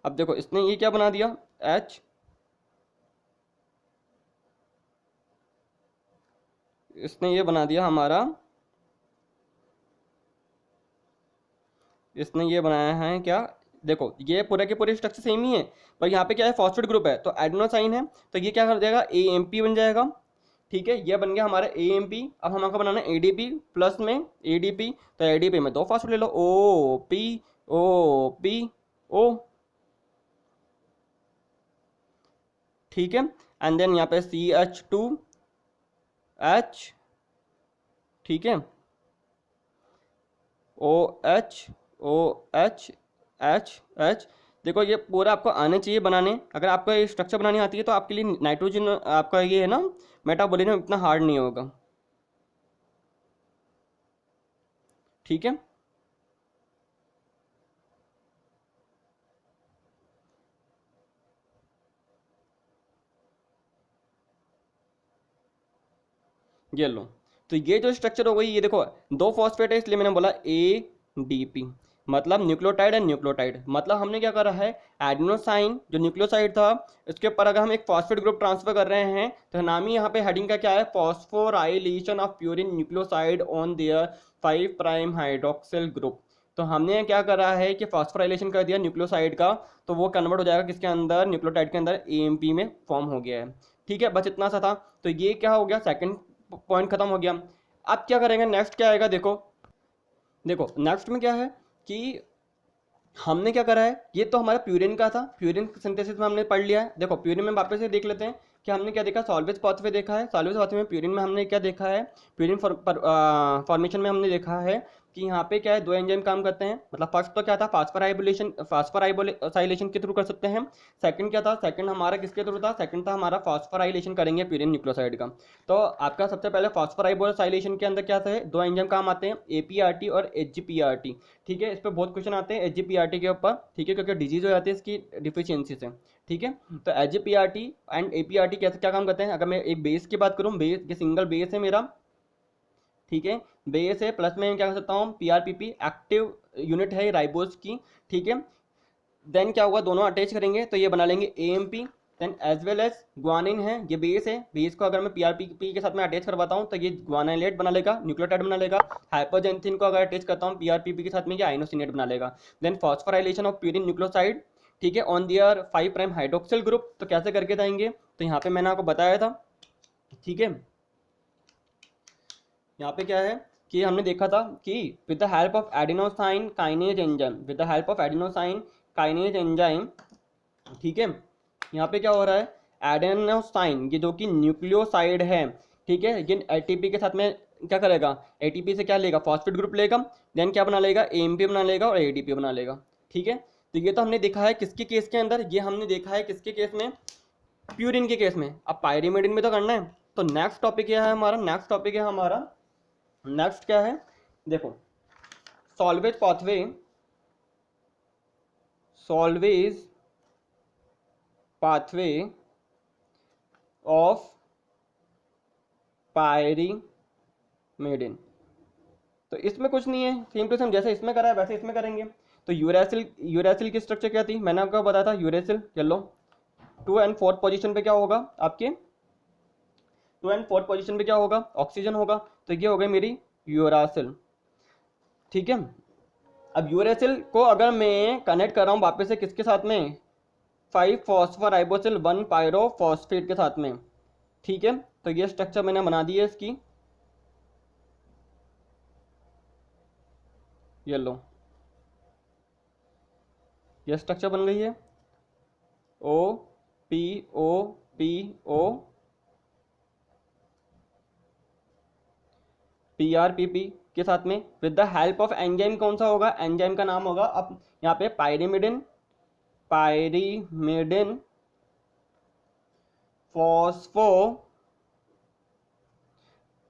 अब देखो इसने ये क्या बना दिया, H, इसने ये बना दिया हमारा, इसने ये बनाया है क्या, देखो ये पूरा के पूरे स्ट्रक्चर सेम ही है, पर यहाँ पे क्या है फॉस्फेट ग्रुप है, तो एडिनोसाइन है, तो ये क्या कर देगा, एएमपी बन जाएगा। ठीक है, ये बन गया हमारा एएमपी। अब हमको बनाना है एडीपी प्लस में एडीपी, तो एडीपी में 2 फॉस्फेट ले लो, OPO। ठीक है, एंड देन यहाँ पे CH2H, ठीक है, OH। देखो ये पूरा आपको आने चाहिए बनाने, अगर आपको ये स्ट्रक्चर बनानी आती है तो आपके लिए नाइट्रोजन आपका ये है ना, मेटाबॉलिज्म इतना हार्ड नहीं होगा। ठीक है, ये लो, तो ये जो स्ट्रक्चर हो गई, ये देखो 2 फॉस्फेट है, इसलिए मैंने बोला ADP, मतलब न्यूक्लियोटाइड एंड न्यूक्लियोटाइड। मतलब हमने क्या करा है, एडिनोसाइन जो न्यूक्लियोसाइड था, इसके ऊपर अगर हम एक फॉस्फेट ग्रुप ट्रांसफर कर रहे हैं, तो नाम ही यहाँ पे हेडिंग का क्या है, phosphorylation of purine nucleoside on their 5 prime hydroxyl group. तो हमने क्या करा है कि फॉस्फोराइलेशन कर दिया न्यूक्लियोसाइड का, तो वो कन्वर्ट हो जाएगा किसके अंदर, न्यूक्लियोटाइड के अंदर, AMP में फॉर्म हो गया है। ठीक है, बस इतना सा था। तो ये क्या हो गया, सेकंड पॉइंट खत्म हो गया। अब क्या करेंगे, नेक्स्ट क्या आएगा, देखो देखो नेक्स्ट में क्या है कि हमने क्या करा है, ये तो हमारा प्यूरिन का था, प्यूरिन सिंथेसिस में हमने पढ़ लिया है। देखो प्यूरिन में वापस से देख लेते हैं कि हमने क्या देखा, सॉल्वेज पाथवे देखा है, सॉल्वेज पाथवे में प्यूरिन में हमने क्या देखा है, प्यूरिन फॉर्मेशन में हमने देखा है कि यहाँ पे क्या है, 2 एंजाइम काम करते हैं। मतलब फर्स्ट तो क्या था, फास्फोराइलेशन के थ्रू कर सकते हैं। सेकंड क्या था, सेकंड हमारा किसके थ्रू था, सेकंड था हमारा फॉस्फोराइलेशन करेंगे प्यूरिन न्यूक्लियोसाइड का। तो आपका सबसे पहले फॉस्फोराइलेशन के अंदर क्या था, 2 एंजाइम काम आते हैं, APRT और HGPRT। ठीक है, इस पर बहुत क्वेश्चन आते हैं HGPRT के ऊपर, ठीक है, क्योंकि डिजीज हो जाती है इसकी डिफिशियंसी से। ठीक है, तो HGPRT एंड APRT कैसे क्या काम करते हैं, अगर मैं एक बेस की बात करूँ, बेस ये सिंगल बेस है मेरा, ठीक है, बेस है, प्लस में क्या कर सकता हूँ, PRPP एक्टिव यूनिट है राइबोस की। ठीक है, देन क्या होगा, दोनों अटैच करेंगे तो ये बना लेंगे AMP। Then as well as guanine है, ये बेस है, बेस को अगर मैं PRP के साथ में अटैच करवाता हूँ तो ये ग्वानाइलेट बना लेगा, न्यूक्लियोटाइड बना लेगा। हाइपोजेंथिन को अगर अटैच करता हूँ PRPP के साथ में, ये आइनोसिनेट बना लेगा। Then phosphorylation of purine nucleoside, ठीक है, on their 5 prime hydroxyl group, तो कैसे करके जाएंगे, तो यहाँ पे मैंने आपको बताया था, ठीक है। यहाँ पे क्या है कि हमने देखा था कि with the help of adenosine kinase enzyme, with the help of adenosine kinase enzyme, ठीक है, यहाँ पे क्या हो रहा है, एडेनोसाइन ये जो कि न्यूक्लियोसाइड है, ठीक है, ये एटीपी के साथ में क्या करेगा, एटीपी से क्या लेगा, फॉस्फेट ग्रुप लेगा, देन क्या बना लेगा, एएमपी बना लेगा और एडीपी बना लेगा, ठीक है। तो ये तो हमने देखा है किसके केस के अंदर, ये हमने देखा है किसके केस में, प्यूरिन के केस में। अब पायरिमिडिन में तो करना है, तो नेक्स्ट टॉपिक क्या है हमारा, नेक्स्ट टॉपिक है हमारा, नेक्स्ट क्या है, देखो, salvage pathway, salvage pathway of pyrimidine. तो इसमें कुछ नहीं है, सेम टू सेम जैसे इसमें करा है वैसे इसमें करेंगे। तो यूरेसिल, यूरेसिल की स्ट्रक्चर क्या थी, मैंने आपको बताया था, यूरेसिल चलो 2 and 4 पोजीशन पे क्या होगा आपके, 2 and 4 पोजीशन पे क्या होगा, ऑक्सीजन होगा, तो ये हो गई मेरी यूरासिल, ठीक है। अब यूरेसिल को अगर मैं कनेक्ट कर रहा हूँ वापस से किसके साथ में, 5 फॉस्फोराइबोसिल 1 पायरोफॉस्फेट के साथ में, ठीक है। तो ये स्ट्रक्चर मैंने बना दी है इसकी, ये लो, ये स्ट्रक्चर बन गई है, O P O P O PRPP के साथ में with the help of enzyme, कौन सा होगा, एंजाइम का नाम होगा, अब यहाँ पे pyrimidine, pyrimidine phospho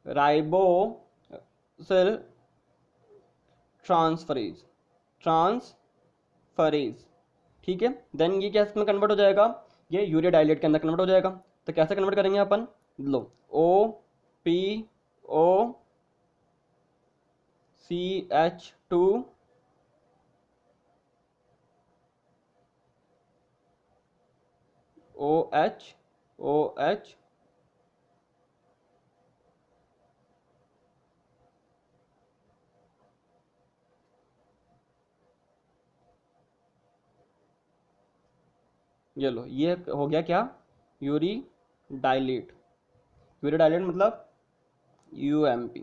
ribosyl transferase, transferase, ठीक है। देन ये क्या इसमें कन्वर्ट हो जाएगा, ये यूरिया डाइलेट के अंदर कन्वर्ट हो जाएगा। तो कैसे कन्वर्ट करेंगे अपन, लो OPOCH2 OH ये लो, ये हो गया क्या, यूरी डाइलेट, यूरी डाइलेट मतलब UMP,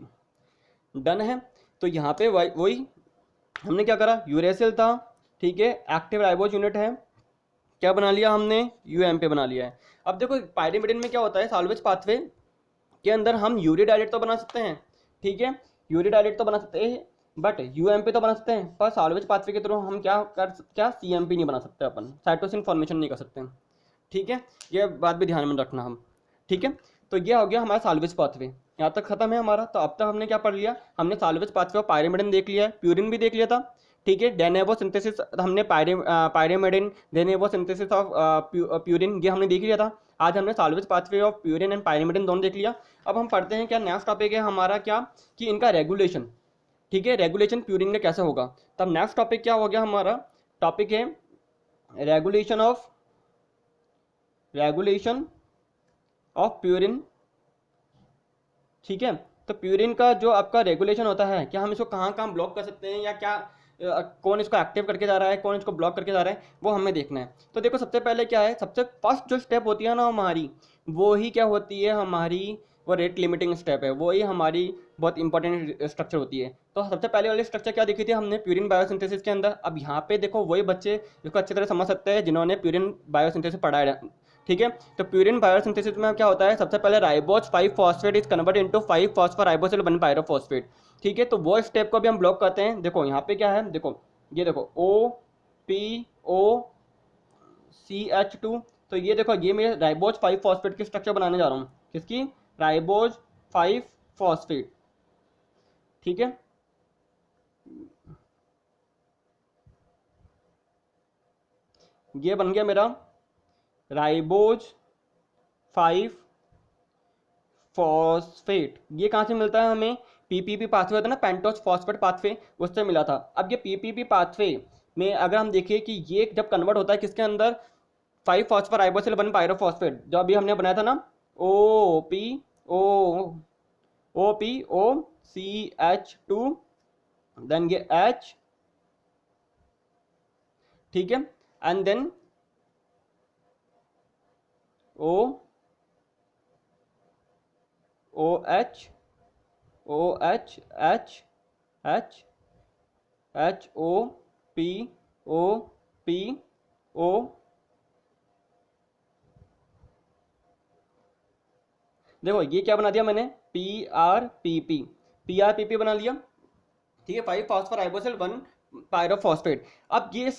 डन है। तो यहाँ पे वही हमने क्या करा, यूरेसिल था, ठीक है, एक्टिव राइबोज यूनिट है, क्या बना लिया हमने, UMP बना लिया है। अब देखो पायरिमिडिन में क्या होता है, सॉल्वेज पाथवे के अंदर हम यूरी डाइलेट तो बना सकते हैं, ठीक है, यूरी डाइलेट तो बना सकते हैं, बट UMP तो बना सकते हैं, पर सॉल्वेज पाथवे के थ्रू हम क्या CMP नहीं बना सकते, अपन साइटोसिन फॉर्मेशन नहीं कर सकते, ठीक है, ये बात भी ध्यान में रखना हम, ठीक है। तो ये हो गया हमारा सॉल्वेज पाथवे, यहाँ तक खत्म है हमारा। तो अब तक हमने क्या पढ़ लिया, हमने सॉल्वेज पाथवे ऑफ पायरिमिडिन देख लिया है, प्यूरिन भी देख लिया था, ठीक है, डेनेवो सिंथेसिस हमने पायरिमिडिन, डेनेवो सिंथेसिस ऑफ प्यूरिन ये हमने देख लिया था। आज हमने salvage pathway of purine and pyrimidine दोनों देख लिया। अब हम पढ़ते हैं क्या, नेक्स्ट टॉपिक है हमारा क्या, कि इनका रेगुलेशन, ठीक है, रेगुलेशन प्यूरिन का कैसे होगा। तब नेक्स्ट टॉपिक क्या हो गया हमारा, टॉपिक है रेगुलेशन ऑफ प्यूरिन, ठीक है। तो प्यूरिन का जो आपका रेगुलेशन होता है, क्या हम इसको कहाँ कहाँ ब्लॉक कर सकते हैं, या क्या कौन इसको एक्टिव करके जा रहा है, कौन इसको ब्लॉक करके जा रहा है, वो हमें देखना है। तो देखो सबसे पहले क्या है, सबसे फर्स्ट जो स्टेप होती है ना हमारी, वो ही क्या होती है हमारी, वो रेट लिमिटिंग स्टेप है, वो ही हमारी बहुत इंपॉर्टेंट स्ट्रक्चर होती है। तो सबसे पहले वाली स्ट्रक्चर क्या देखी थी हमने, प्यूरिन बायोसिंथेसिस के अंदर। अब यहाँ पे देखो वही बच्चे इसको अच्छी तरह समझ सकते हैं जिन्होंने प्यूरिन बायोसिंथेसिस पढ़ा है, ठीक है। तो प्यूरिन बायोसिंथेसिस में क्या होता है, सबसे पहले ribose 5 phosphate is converted into 5 phosphoribosyl 1 pyrophosphate, ठीक है। तो वो स्टेप को भी हम ब्लॉक करते हैं। देखो यहाँ पे क्या है, देखो ये देखो OPOCH2, तो ये देखो ये मैं राइबोज 5 फॉस्फेट की स्ट्रक्चर बनाने जा रहा हूँ, किसकी, राइबोज 5 फॉस्फेट, ठीक है। ये बन गया मेरा राइबोज 5 फॉस्फेट। ये कहाँ से मिलता है हमें, PPP पाथवे होता है ना, पेंटोस फॉस्फेट पाथवे, उससे मिला था। अब ये PPP पाथवे में अगर हम देखिए कि ये जब कन्वर्ट होता है किसके अंदर, 5 फॉस्फोराइबोसिल 1 पायरोफॉस्फेट, जो अभी हमने बनाया था ना, O P O O P O C H two, then ये एच, ठीक है, and then O O H O H H H H O P O P O, देखो ये क्या बना दिया मैंने, पी आर पी पी बना लिया, ठीक है, 5 फॉस्फोराइबोसिल 1 पायरोफॉस्फेट। अब ये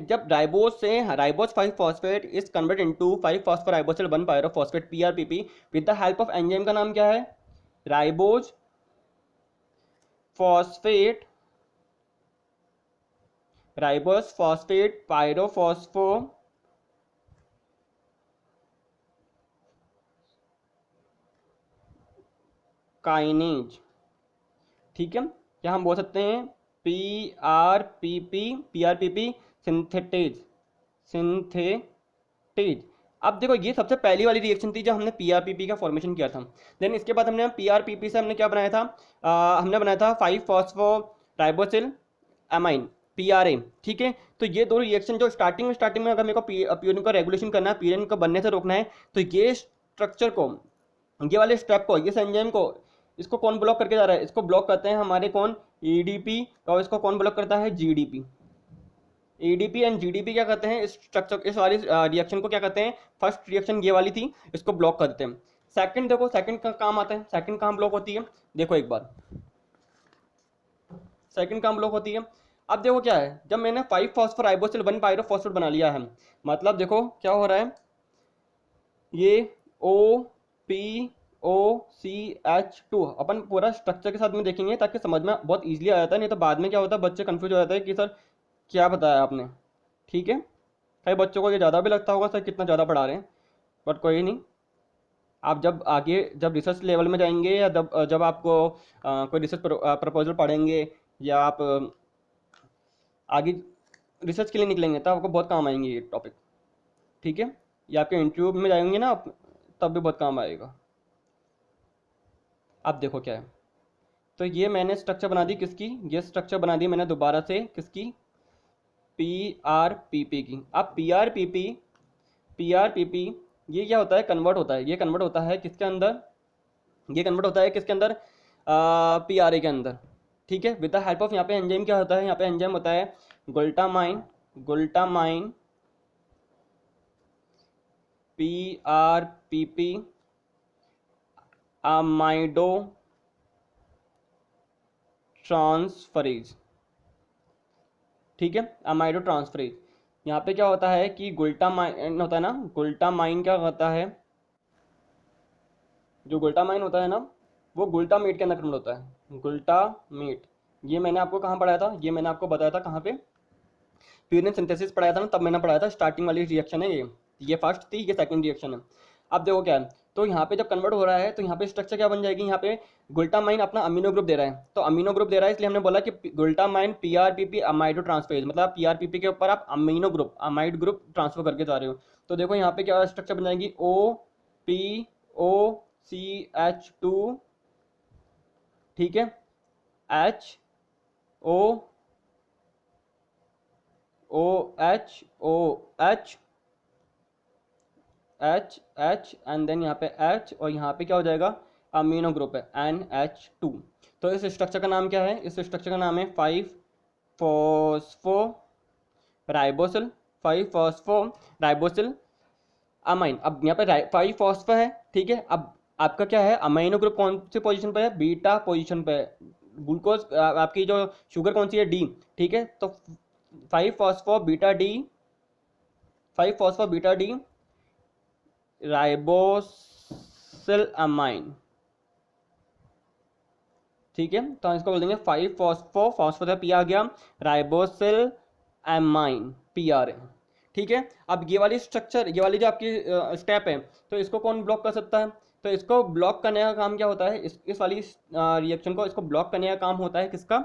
जब राइबोज से ribose 5 phosphate is convert into 5 phosphoribosyl 1 pyrophosphate PRPP with the help of enzyme का नाम क्या है, ribose phosphate, ribose phosphate pyrophospho kinase, ठीक है, क्या हम बोल सकते हैं P R P P synthetase, synthetase. अब देखो ये सबसे पहली वाली रिएक्शन थी जब हमने पीआरपीपी का फॉर्मेशन किया था। देन इसके बाद हमने पीआरपीपी से हमने क्या बनाया था, हमने बनाया था 5 फॉस्फो राइबोसिल अमाइन, पीआरए, ठीक है। तो ये दो रिएक्शन जो स्टार्टिंग में अगर मेरे को प्यूरिन का रेगुलेशन करना है, प्यूरिन को बनने से रोकना है, तो ये स्ट्रक्चर को, ये वाले स्टेप को, इस एंजाइम को, इसको कौन ब्लॉक करके जा रहा है, इसको ब्लॉक करते हैं हमारे कौन, ईडीपी, और इसको कौन ब्लॉक करता है, जीडीपी। एडीपी एंड जीडीपी क्या करते हैं, इस स्ट्रक्चर, इस वाली रिएक्शन को क्या करते हैं, फर्स्ट रिएक्शन ये वाली थी, इसको ब्लॉक कर देते हैं। सेकंड देखो, सेकंड का काम आता है, सेकंड काम ब्लॉक होती है, देखो एक बार, सेकंड काम ब्लॉक होती है। अब देखो क्या है, जब मैंने 5 फॉस्फोराइबोसिल 1 पायरोफॉस्फेट बना लिया है, मतलब देखो क्या हो रहा है, ये O P O C H two अपन पूरा स्ट्रक्चर के साथ में देखेंगे ताकि समझ में बहुत ईजिली आ जाता है, नहीं तो बाद में क्या होता है, बच्चे कंफ्यूज हो जाते हैं कि सर क्या बताया आपने, ठीक है। कई बच्चों को ये ज़्यादा भी लगता होगा सर कितना ज़्यादा पढ़ा रहे हैं, बट कोई नहीं, आप जब आगे जब रिसर्च लेवल में जाएंगे या जब जब आपको कोई रिसर्च प्रपोजल पढ़ेंगे या आप आगे रिसर्च के लिए निकलेंगे तब आपको बहुत काम आएंगे ये टॉपिक, ठीक है, या आपके इंटरव्यू में जाएंगे ना आप, तब भी बहुत काम आएगा। अब देखो क्या है, तो ये मैंने स्ट्रक्चर बना दी किसकी, ये स्ट्रक्चर बना दी मैंने दोबारा से किसकी, पी आर पी पी की। अब पी आर पी पी ये क्या होता है, कन्वर्ट होता है, ये कन्वर्ट होता है किसके अंदर, ये कन्वर्ट होता है किसके अंदर, पी आर ए के अंदर, ठीक है, विद द हेल्प ऑफ, यहाँ पे एंजाइम क्या होता है, यहाँ पे एंजाइम होता है glutamine, glutamine P R P P amido transferase, ठीक है, अमाइडो ट्रांसफरेज। यहाँ पे क्या होता है कि ग्लूटामाइन होता है ना, ग्लूटामाइन क्या होता है, जो ग्लूटामाइन होता है ना, वो ग्लूटामेट के अंदर कन्वर्ट होता है, ग्लूटामेट। ये मैंने आपको कहाँ पढ़ाया था, ये मैंने आपको बताया था कहाँ पे, प्यूरिन सिंथेसिस पढ़ाया था ना, तब मैंने पढ़ाया था, स्टार्टिंग वाली रिएक्शन है ये फर्स्ट थी, ये सेकंड रिएक्शन है। अब देखो क्या है, तो यहाँ पे जब कन्वर्ट हो रहा है तो यहाँ पे स्ट्रक्चर क्या बन जाएगी, यहाँ पे ग्लूटामाइन अपना अमीनो ग्रुप दे रहा है, तो अमीनो ग्रुप दे रहा है इसलिए हमने बोला कि ग्लूटामाइन पीआरपीपी अमाइडो ट्रांसफरेज, मतलब पीआरपीपी के ऊपर आप amino group, amide group transfer करके जा रहे हो। तो देखो यहाँ पे क्या स्ट्रक्चर बन जाएगी, O P O C H two, ठीक है, H O O H O H H H and then यहाँ पे एच, और यहाँ पे क्या हो जाएगा, अमीनो ग्रुप है NH2। तो इस स्ट्रक्चर का नाम क्या है, इस स्ट्रक्चर का नाम है 5 फॉस्फो राइबोसिल, 5 फॉस्फो राइबोसिल अमाइन। अब यहाँ पे 5 फॉस्फो है, ठीक है। अब आपका क्या है, अमाइनो ग्रुप कौन सी पोजीशन पे है, बीटा पोजीशन पे है, ग्लूकोज आपकी जो शुगर कौन सी है, डी, ठीक है। तो 5 phospho beta D, 5 phospho beta D ribosyl amine, ठीक है। तो हम इसको बोल देंगे 5 फॉस्फो, फॉस्फो पी आ गया, राइबोसिल एमाइन पी आर है, ठीक है। अब ये वाली स्ट्रक्चर, ये वाली जो आपकी स्टेप है, तो इसको कौन ब्लॉक कर सकता है, तो इसको ब्लॉक करने का काम क्या होता है, इस वाली रिएक्शन को इसको ब्लॉक करने का काम होता है किसका,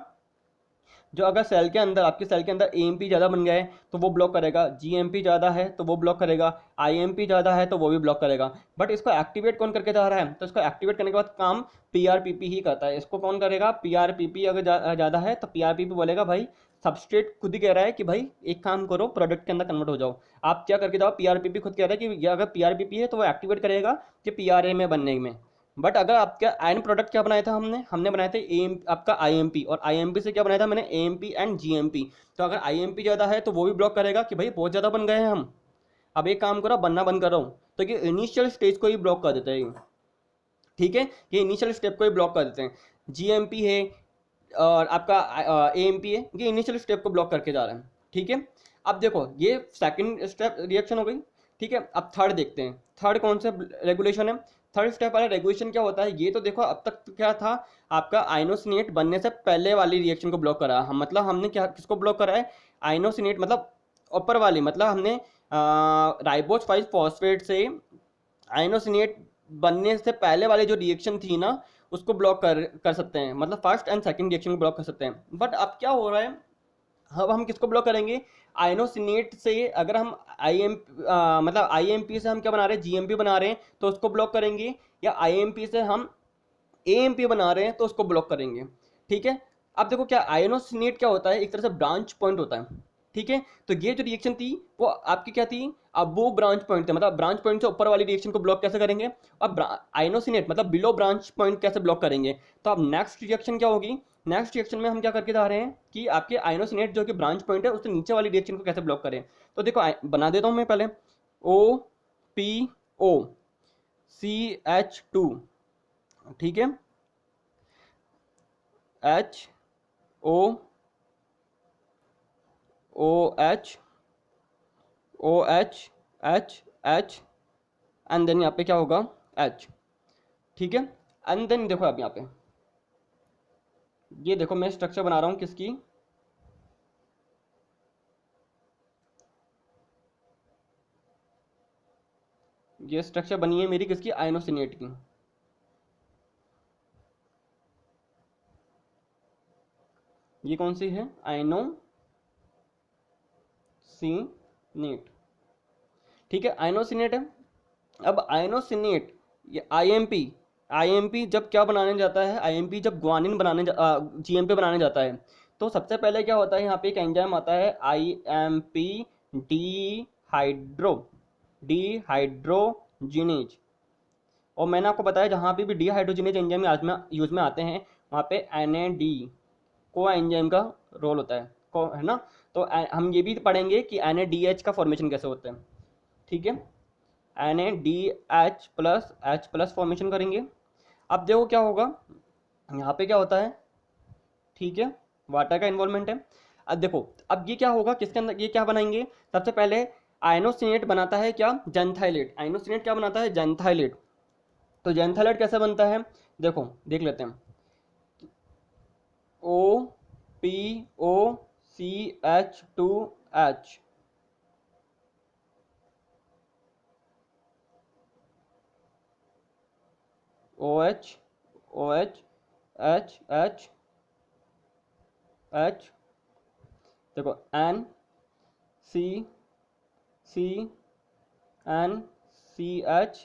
जो अगर सेल के अंदर, आपके सेल के अंदर AMP ज़्यादा बन गया है तो वो ब्लॉक करेगा, GMP ज़्यादा है तो वो ब्लॉक करेगा, IMP ज़्यादा है तो वो भी ब्लॉक करेगा। बट इसको एक्टिवेट कौन करके जा रहा है, तो इसको एक्टिवेट करने के बाद काम PRPP ही करता है। इसको कौन करेगा, PRPP। अगर ज़्यादा है तो PRPP बोलेगा भाई, सबस्ट्रेट खुद ही कह रहा है कि भाई एक काम करो, प्रोडक्ट के अंदर कन्वर्ट हो जाओ। आप क्या करके जाओ, PRPP खुद कह रहा है कि ये अगर PRPP है तो वो एक्टिवेट करेगा कि PRA में बनने में। बट अगर आपका एंड प्रोडक्ट क्या बनाया था, हमने बनाए थे एम आपका IMP, और IMP से क्या बनाया था मैंने, AMP एंड GMP। तो अगर IMP ज़्यादा है तो वो भी ब्लॉक करेगा कि भाई बहुत ज़्यादा बन गए हैं हम, अब एक काम करो, बनना बंद कर रहा हूँ। तो ये इनिशियल स्टेज को ही ब्लॉक कर देता है ये, ठीक है, ये इनिशियल स्टेप को ही ब्लॉक कर देते हैं। GMP है और आपका AMP है, ये इनिशियल स्टेप को ब्लॉक करके जा रहे हैं, ठीक है। अब देखो ये सेकंड स्टेप रिएक्शन हो गई, ठीक है। अब थर्ड देखते हैं, थर्ड कौन सा रेगुलेशन है। थर्ड स्टेप वाला रेगुलेशन क्या होता है, ये तो देखो अब तक क्या था, आपका आइनोसिनेट बनने से पहले वाली रिएक्शन को ब्लॉक करा हम, मतलब हमने क्या किसको ब्लॉक करा है, आइनोसिनेट मतलब ऊपर वाली, मतलब हमने राइबोज 5 फॉस्फेट से आइनोसिनेट बनने से पहले वाली जो रिएक्शन थी ना, उसको ब्लॉक कर सकते हैं, मतलब फर्स्ट एंड सेकंड रिएक्शन को ब्लॉक कर सकते हैं। बट अब क्या हो रहा है, अब हम किसको ब्लॉक करेंगे, आइनोसिनेट से। अगर हम मतलब IMP से हम क्या बना रहे हैं, GMP बना रहे हैं तो उसको ब्लॉक करेंगे, या IMP से हम AMP बना रहे हैं तो उसको ब्लॉक करेंगे, ठीक है। अब देखो क्या आइनोसिनेट क्या होता है, एक तरह से ब्रांच पॉइंट होता है, ठीक है। तो ये जो रिएक्शन थी वो आपकी क्या थी, अब वो ब्रांच पॉइंट थे, मतलब ब्रांच पॉइंट से ऊपर वाली रिएक्शन को ब्लॉक कैसे करेंगे, अब आइनोसिनेट मतलब बिलो ब्रांच पॉइंट कैसे ब्लॉक करेंगे। तो अब नेक्स्ट रिएक्शन क्या होगी, नेक्स्ट रिएक्शन में हम क्या करके जा रहे हैं कि आपके आइनोसिनेट जो कि ब्रांच पॉइंट है उससे नीचे वाली रिएक्शन को कैसे ब्लॉक करें। तो देखो बना देता हूँ मैं पहले, OPOCH2, ठीक है, HOOH एंड देन यहाँ पे क्या होगा, H, ठीक है। एंड देन देखो अब यहाँ पे ये देखो मैं स्ट्रक्चर बना रहा हूँ किसकी, ये स्ट्रक्चर बनी है मेरी किसकी, आइनोसिनेट की। ये कौन सी है, आइनोसिनेट, ठीक है, आइनोसिनेट है। अब आइनोसिनेट ये IMP जब क्या बनाने जाता है, IMP जब ग्वानिन GMP बनाने जाता है, तो सबसे पहले क्या होता है, यहाँ पे एक एंजाइम आता है IMP डिहाइड्रोजिनेज। और मैंने आपको बताया जहाँ पे भी डिहाइड्रोजिनेज एंजाइम यूज में आते हैं वहाँ पे NAD को एंजाइम का रोल होता है, को है ना। तो हम ये भी पढ़ेंगे कि NADH का फॉर्मेशन कैसे होता है, ठीक है, NADH+H+ फॉर्मेशन करेंगे। अब देखो क्या होगा, यहाँ पे क्या होता है, ठीक है, वाटर का इन्वॉल्वमेंट है। अब देखो अब ये क्या होगा, किसके अंदर ये क्या बनाएंगे, सबसे पहले आइनोसिनेट बनाता है क्या, जेंथाइलेट। आइनोसिनेट क्या बनाता है, जेंथाइलेट। तो जेंथाइलेट कैसे बनता है, देखो देख लेते हैं, OPOCH2H, OH देखो NCNCH।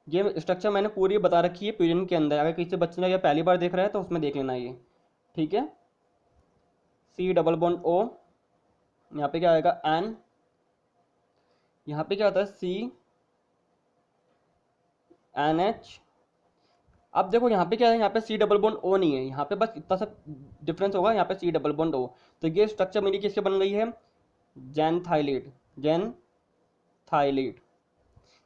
ये स्ट्रक्चर मैंने पूरी बता रखी है प्यूरिन के अंदर, अगर किसी बच्चे ने ये पहली बार देख रहा है तो उसमें देख लेना ये, ठीक है। C डबल बॉन्ड O, यहाँ पे क्या आएगा N, यहाँ पे क्या होता है CNH। अब देखो यहाँ पे क्या है, यहाँ पे C डबल बॉन्ड O नहीं है, यहाँ पे बस इतना सा डिफरेंस होगा, यहाँ पे C डबल बॉन्ड O। तो ये स्ट्रक्चर मेरी किसके बन गई है,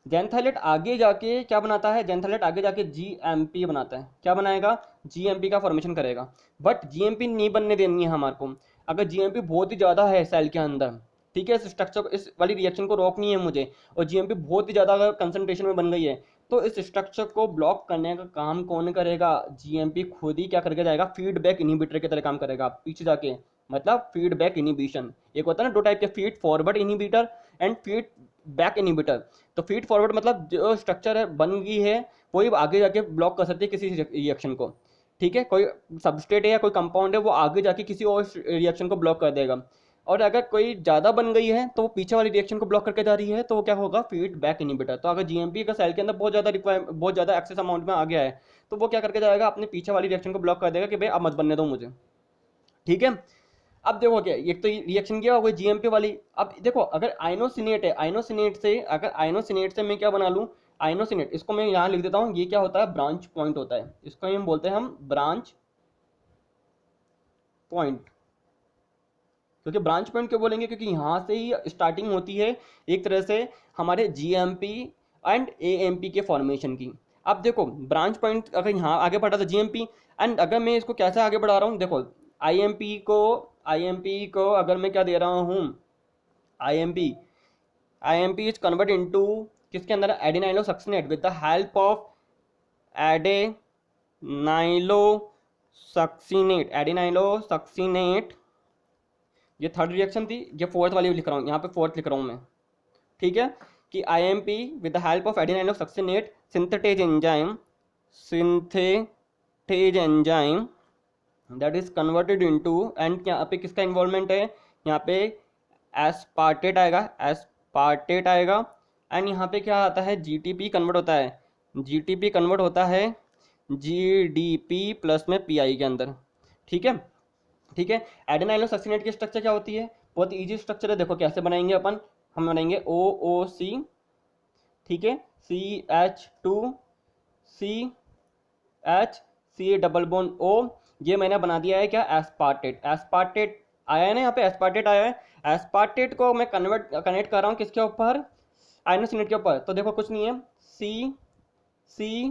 जेंथाइलेट आगे जाके क्या बनाता है, जेंथाइलेट आगे जाके GMP बनाता है। क्या बनाएगा, GMP का फॉर्मेशन करेगा। बट GMP नहीं बनने देनी है हमारे को। अगर GMP बहुत ही ज़्यादा है सेल के अंदर, ठीक है, इस स्ट्रक्चर इस वाली रिएक्शन को रोकनी है मुझे, और GMP बहुत ही ज़्यादा अगर कंसनट्रेशन में बन गई है, तो इस स्ट्रक्चर को ब्लॉक करने का काम कौन करेगा, GMP खुद ही क्या करके जाएगा, फीडबैक इनहिबिटर की तरह काम करेगा पीछे जाके, मतलब फीडबैक इनहिबिशन। एक होता है ना दो टाइप के, feed forward inhibitor and feed back inhibitor. तो फीड फॉरवर्ड मतलब जो स्ट्रक्चर है बन गई है वही आगे जाके ब्लॉक कर सकती है किसी रिएक्शन को, ठीक है, कोई सबस्ट्रेट है या कोई कंपाउंड है वो आगे जाके किसी और रिएक्शन को ब्लॉक कर देगा, और अगर कोई ज़्यादा बन गई है तो वो पीछे वाली रिएक्शन को ब्लॉक करके जा रही है, तो वो क्या होगा, फीडबैक इनहिबिटर। तो अगर जीएमपी का सेल के अंदर बहुत ज़्यादा एक्सेस अमाउंट में आ गया है, तो वो क्या करके जाएगा, अपने पीछे वाली रिएक्शन को ब्लॉक कर देगा कि भाई अब मत बनने दो मुझे। ठीक है, अब देखो क्या, एक तो रिएक्शन क्या हो गई जीएमपी वाली। अब देखो अगर आइनोसिनेट है, आइनोसिनेट से मैं क्या बना लूँ, आइनोसिनेट, इसको मैं यहाँ लिख देता हूँ, ये क्या होता है, ब्रांच पॉइंट होता है, इसको हम बोलते हैं हम ब्रांच पॉइंट। क्योंकि ब्रांच पॉइंट क्यों बोलेंगे, क्योंकि यहाँ से ही स्टार्टिंग होती है एक तरह से हमारे जीएमपी एंड एएमपी के फॉर्मेशन की। अब देखो ब्रांच पॉइंट अगर यहाँ आगे बढ़ा था जीएमपी, एंड अगर मैं इसको कैसे आगे बढ़ा रहा हूँ, देखो आईएमपी को अगर मैं क्या दे रहा हूँ, IMP IMP is convert into किसके अंदर, एडेनाइलोसक्सिनेट विद द हेल्प ऑफ एडेनाइलोसक्सिनेट। ये थर्ड रिएक्शन थी, ये फोर्थ वाली लिख रहा हूँ, यहाँ पे फोर्थ लिख रहा हूँ मैं। ठीक है, कि IMP with the help of adenylosuccinate synthetase enzyme that is converted into, and यहाँ पे किसका इन्वॉल्वमेंट है, यहाँ पे एस्पार्टेट आएगा, एंड यहाँ पे क्या आता है, जीटीपी कन्वर्ट होता है जीडीपी प्लस में पीआई के अंदर। ठीक है, एडेनाइलोसक्सिनेट की स्ट्रक्चर क्या होती है, बहुत इजी स्ट्रक्चर है, देखो कैसे बनाएंगे अपन, हम बनाएंगे OOC, ठीक है, CH2CH डबल बॉन्ड O, ये मैंने बना दिया है क्या, एस्पार्टेट आया है ना, यहाँ पे एस्पार्टेट आया है, एस्पार्टेट को मैं कनेक्ट कर रहा हूँ किसके ऊपर, आइनोसिनेट के ऊपर। तो देखो कुछ नहीं है, CN,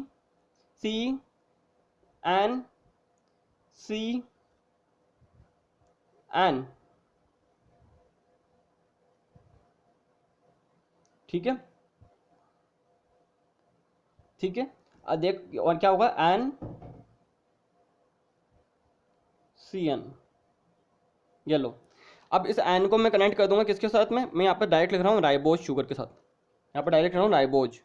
ठीक है, देख और क्या होगा, NCN, ये लो। अब इस एन को मैं कनेक्ट कर दूंगा किसके साथ में, मैं यहाँ पर डायरेक्ट लिख रहा हूँ राइबोज शुगर के साथ, यहाँ पर डायरेक्ट लिख रहा हूँ राइबोज।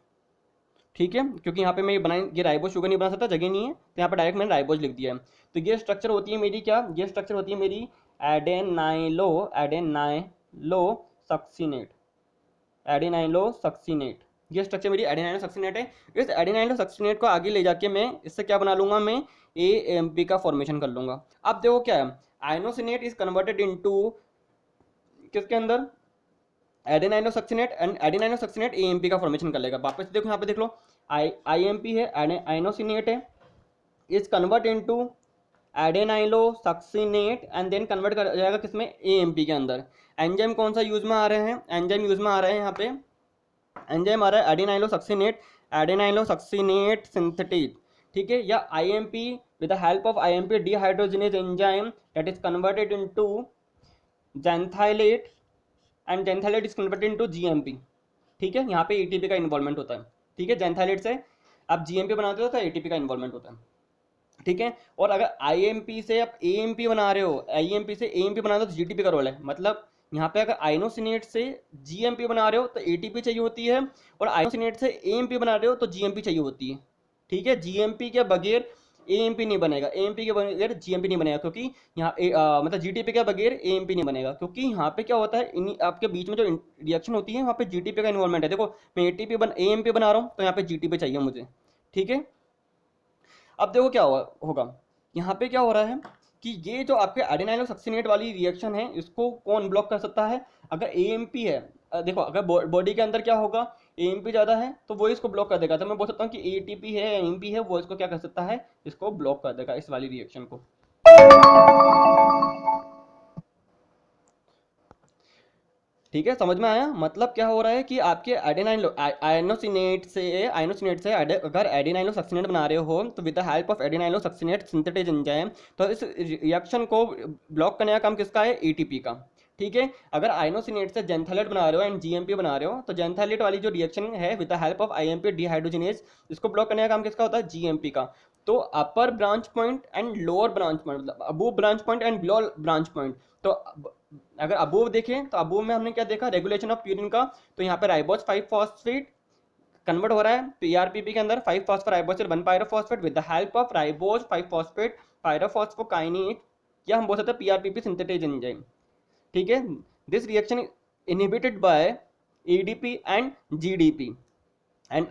ठीक है, क्योंकि यहाँ पे मैं ये राइबोज शुगर नहीं बना सकता, जगह नहीं है, तो यहाँ पर डायरेक्ट मैंने राइबोज लिख दिया है। तो ये स्ट्रक्चर होती है मेरी क्या, ये स्ट्रक्चर होती है मेरी एडेनाइलोसक्सिनेट, ये स्ट्रक्चर मेरी एडेनाइलोसक्सिनेट है। इस एडेनाइलोसक्सिनेट को आगे ले जाके मैं इससे क्या बना लूंगा, मैं एएमपी का फॉर्मेशन कर लूंगा। अब देखो क्या है, आइनोसिनेट इज कन्वर्टेड इनटू किसके अंदर, एडेनाइलोसक्सिनेट, एंड एडेनाइलोसक्सिनेट एएमपी का फॉर्मेशन कर लेगा। वापस देखो यहाँ पे देख लो, आईएमपी है, आइनोसिनेट है, is convert into adenylosuccinate, and then convert कर जाएगा किसमें, एएमपी के अंदर। एंजाइम कौन सा यूज में आ रहे हैं, एंजाइम यूज में आ रहे हैं, यहाँ पे एंजाइम आ रहा है एडेनाइलोसक्सिनेट सिंथेटेज। ठीक है, या IMP with the help of IMP dehydrogenase enzyme that is converted into xanthylate, and xanthylate is converted into GMP. ठीक है, यहाँ पे एटीपी का इन्वॉल्वमेंट होता है। ठीक है, जेंथाइलेट से आप जीएमपी बनाते हो तो एटीपी का इन्वॉल्वमेंट होता है। ठीक है, और अगर आईएमपी से आप एएमपी बना रहे हो, आईएमपी से एएमपी बना रहे हो तो जीटीपी का रोल है। मतलब यहाँ पे अगर आइनोसिनेट से जीएमपी बना रहे हो तो एटीपी चाहिए होती है, और आइनोसिनेट से एएमपी बना रहे हो तो जीएमपी चाहिए होती है। ठीक है, जीएमपी के बगैर एएमपी नहीं बनेगा, एएमपी के बगैर जीएमपी नहीं बनेगा, क्योंकि यहाँ मतलब जीटीपी के बगैर एएमपी नहीं बनेगा, क्योंकि यहाँ पे क्या होता है, इन आपके बीच में जो रिएक्शन होती है वहाँ पे जीटीपी का इन्वॉल्वमेंट है। देखो मैं एएमपी बना रहा हूँ तो यहाँ पे जीटीपी चाहिए मुझे। ठीक है, अब देखो क्या होगा, यहाँ पे क्या हो रहा है कि ये जो आपके एडेनाइलोसक्सिनेट वाली रिएक्शन है इसको कौन ब्लॉक कर सकता है, अगर एएमपी है। देखो अगर बॉडी के अंदर क्या होगा, एएमपी ज़्यादा है तो वो इसको ब्लॉक कर देगा। तो मैं बोल सकता हूँ कि एटीपी है, एएमपी है, वो इसको क्या कर सकता है, इसको ब्लॉक कर देगा, इस वाली रिएक्शन को। ठीक है, समझ में आया, मतलब क्या हो रहा है कि आपके आइनोसिनेट से अगर एडेनाइलोसक्सिनेट बना रहे हो तो with the help of adenylosuccinate synthetase enzyme, तो इस रिएक्शन को ब्लॉक करने का काम किसका है, एटीपी का। ठीक है, अगर आइनोसिनेट से जेंथाइलेट बना रहे हो एंड जीएमपी बना रहे हो तो जेंथाइलेट वाली जो रिएक्शन है with the help of IMP dehydrogenase, इसको ब्लॉक करने का काम किसका होता है, जीएमपी का। तो upper branch point and lower branch point, मतलब above branch point and below branch point. तो अगर अबोव देखें तो अबोव में हमने क्या देखा, रेगुलेशन ऑफ प्यूरिन का, तो यहाँ पे राइबोज 5 फॉस्फेट कन्वर्ट हो रहा है पीआरपीपी के अंदर 5 phosphoribosyl 1 pyrophosphate with the help of ribose 5 phosphate pyrophosphokinase, या हम बोल सकते हैं पीआरपीपी सिंथेटेज एंजाइम। ठीक है, this reaction inhibited by ADP and GDP, and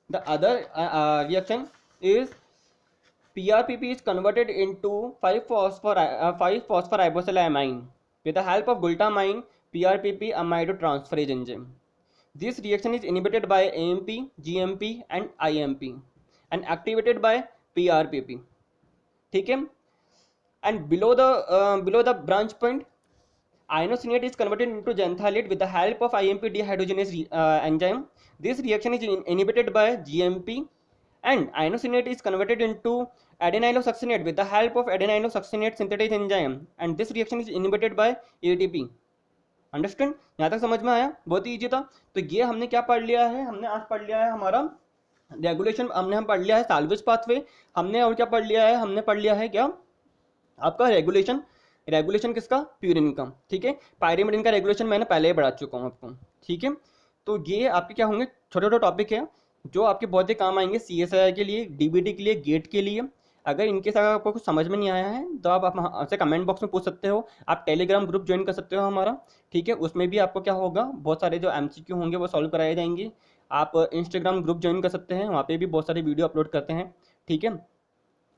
the other reaction is PRPP is converted into 5-phosphoribosylamine with the help of glutamine PRPP amidotransferase enzyme. This reaction is inhibited by AMP, GMP and IMP and activated by PRPP. ठीक है, and below the branch point, inosinate is converted into xanthylate with the help of IMP dehydrogenase enzyme. This reaction is inhibited by GMP, and inosinate is converted into adenylosuccinate with the help of adenylosuccinate synthetase enzyme, and this reaction is inhibited by ATP. Understand, यहाँ तक समझ में आया? बहुत ही easy था। तो ये हमने क्या पढ़ लिया है, हमने आज पढ़ लिया है हमारा रेगुलेशन, हम पढ़ लिया है साल्वेज पाथवे, हमने और क्या पढ़ लिया है, हमने पढ़ लिया है क्या आपका रेगुलेशन किसका, प्यूरिन का। ठीक है, पायरिमिडिन का रेगुलेशन मैंने पहले ही बढ़ा चुका हूँ आपको। ठीक है, तो ये आपके क्या होंगे, छोटे छोटे टॉपिक है जो आपके बहुत ही काम आएंगे CSIR के लिए, DBT के लिए, गेट के लिए। अगर इनके साथ आपको कुछ समझ में नहीं आया है तो आप हमसे कमेंट बॉक्स में पूछ सकते हो, आप टेलीग्राम ग्रुप ज्वाइन कर सकते हो हमारा। ठीक है, उसमें भी आपको क्या होगा, बहुत सारे जो MCQ होंगे वो सॉल्व कराए जाएंगे। आप इंस्टाग्राम ग्रुप ज्वाइन कर सकते हैं, वहाँ पे भी बहुत सारे वीडियो अपलोड करते हैं। ठीक है,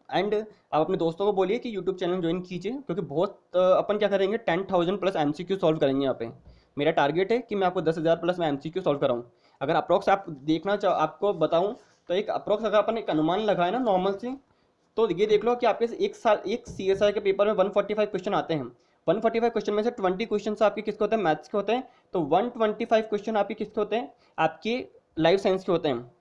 एंड आप अपने दोस्तों को बोलिए कि यूट्यूब चैनल ज्वाइन कीजिए, क्योंकि बहुत अपन क्या करेंगे 10,000 प्लस MCQ सॉल्व करेंगे यहाँ पे। मेरा टारगेट है कि मैं आपको 10,000 प्लस में MCQ सॉल्व कराऊँ। अगर अप्रोक्स आप देखना आपको बताऊँ तो एक अप्रोक्स अगर अपन एक अनुमान लगाए ना नॉर्मल से, तो ये देख लो कि आपके एक CSI के पेपर में 145 क्वेश्चन आते हैं। 145 क्वेश्चन में से 20 क्वेश्चन आपके किसके होते हैं, मैथ्स के होते हैं। तो 125 क्वेश्चन आपके किसके होते हैं, आपके लाइफ साइंस के होते हैं।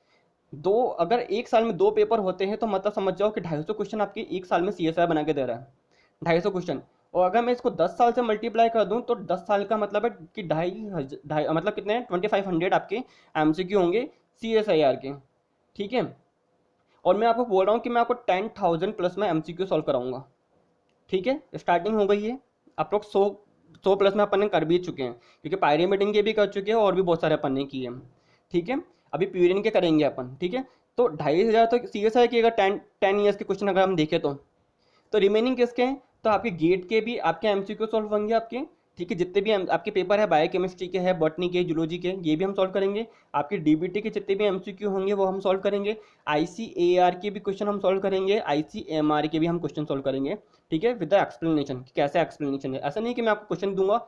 अगर एक साल में 2 पेपर होते हैं तो मतलब समझ जाओ कि 250 क्वेश्चन आपके एक साल में CSI बना के दे रहा है, 250 क्वेश्चन। और अगर मैं इसको 10 साल से मल्टीप्लाई कर दूं तो 10 साल का मतलब है कि ढाई मतलब कितने 2500 आपके MCQ होंगे CSIR के। ठीक है, और मैं आपको बोल रहा हूँ कि मैं आपको 10,000 प्लस में MCQ सॉल्व कराऊंगा। ठीक है, स्टार्टिंग हो गई है, अप्रोक्स 100 प्लस में अपन ने कर भी चुके हैं, क्योंकि पायरिमिडिन के भी कर चुके हैं और भी बहुत सारे अपन ने किए हैं। ठीक है, अभी प्यूरिन के करेंगे अपन। ठीक है, तो 2,500 तो CSI की अगर 10 ईयर्स के क्वेश्चन अगर हम देखें तो रिमेनिंग किसके हैं, तो आपके गेट के भी आपके MCQ सॉल्व होंगे आपके। ठीक है, जितने भी आपके पेपर है बायोकेमिस्ट्री के है, बॉटनी के, जूलॉजी के, ये भी हम सॉल्व करेंगे। आपके DBT के जितने भी MCQ होंगे वो हम सॉल्व करेंगे। ICAR के भी क्वेश्चन हम सॉल्व करेंगे, ICMR के भी हम क्वेश्चन सॉल्व करेंगे। ठीक है, विद द एक्सप्लेनेशन, कैसे एक्सप्लेनेशन है। ऐसा नहीं कि मैं आपको क्वेश्चन दूंगा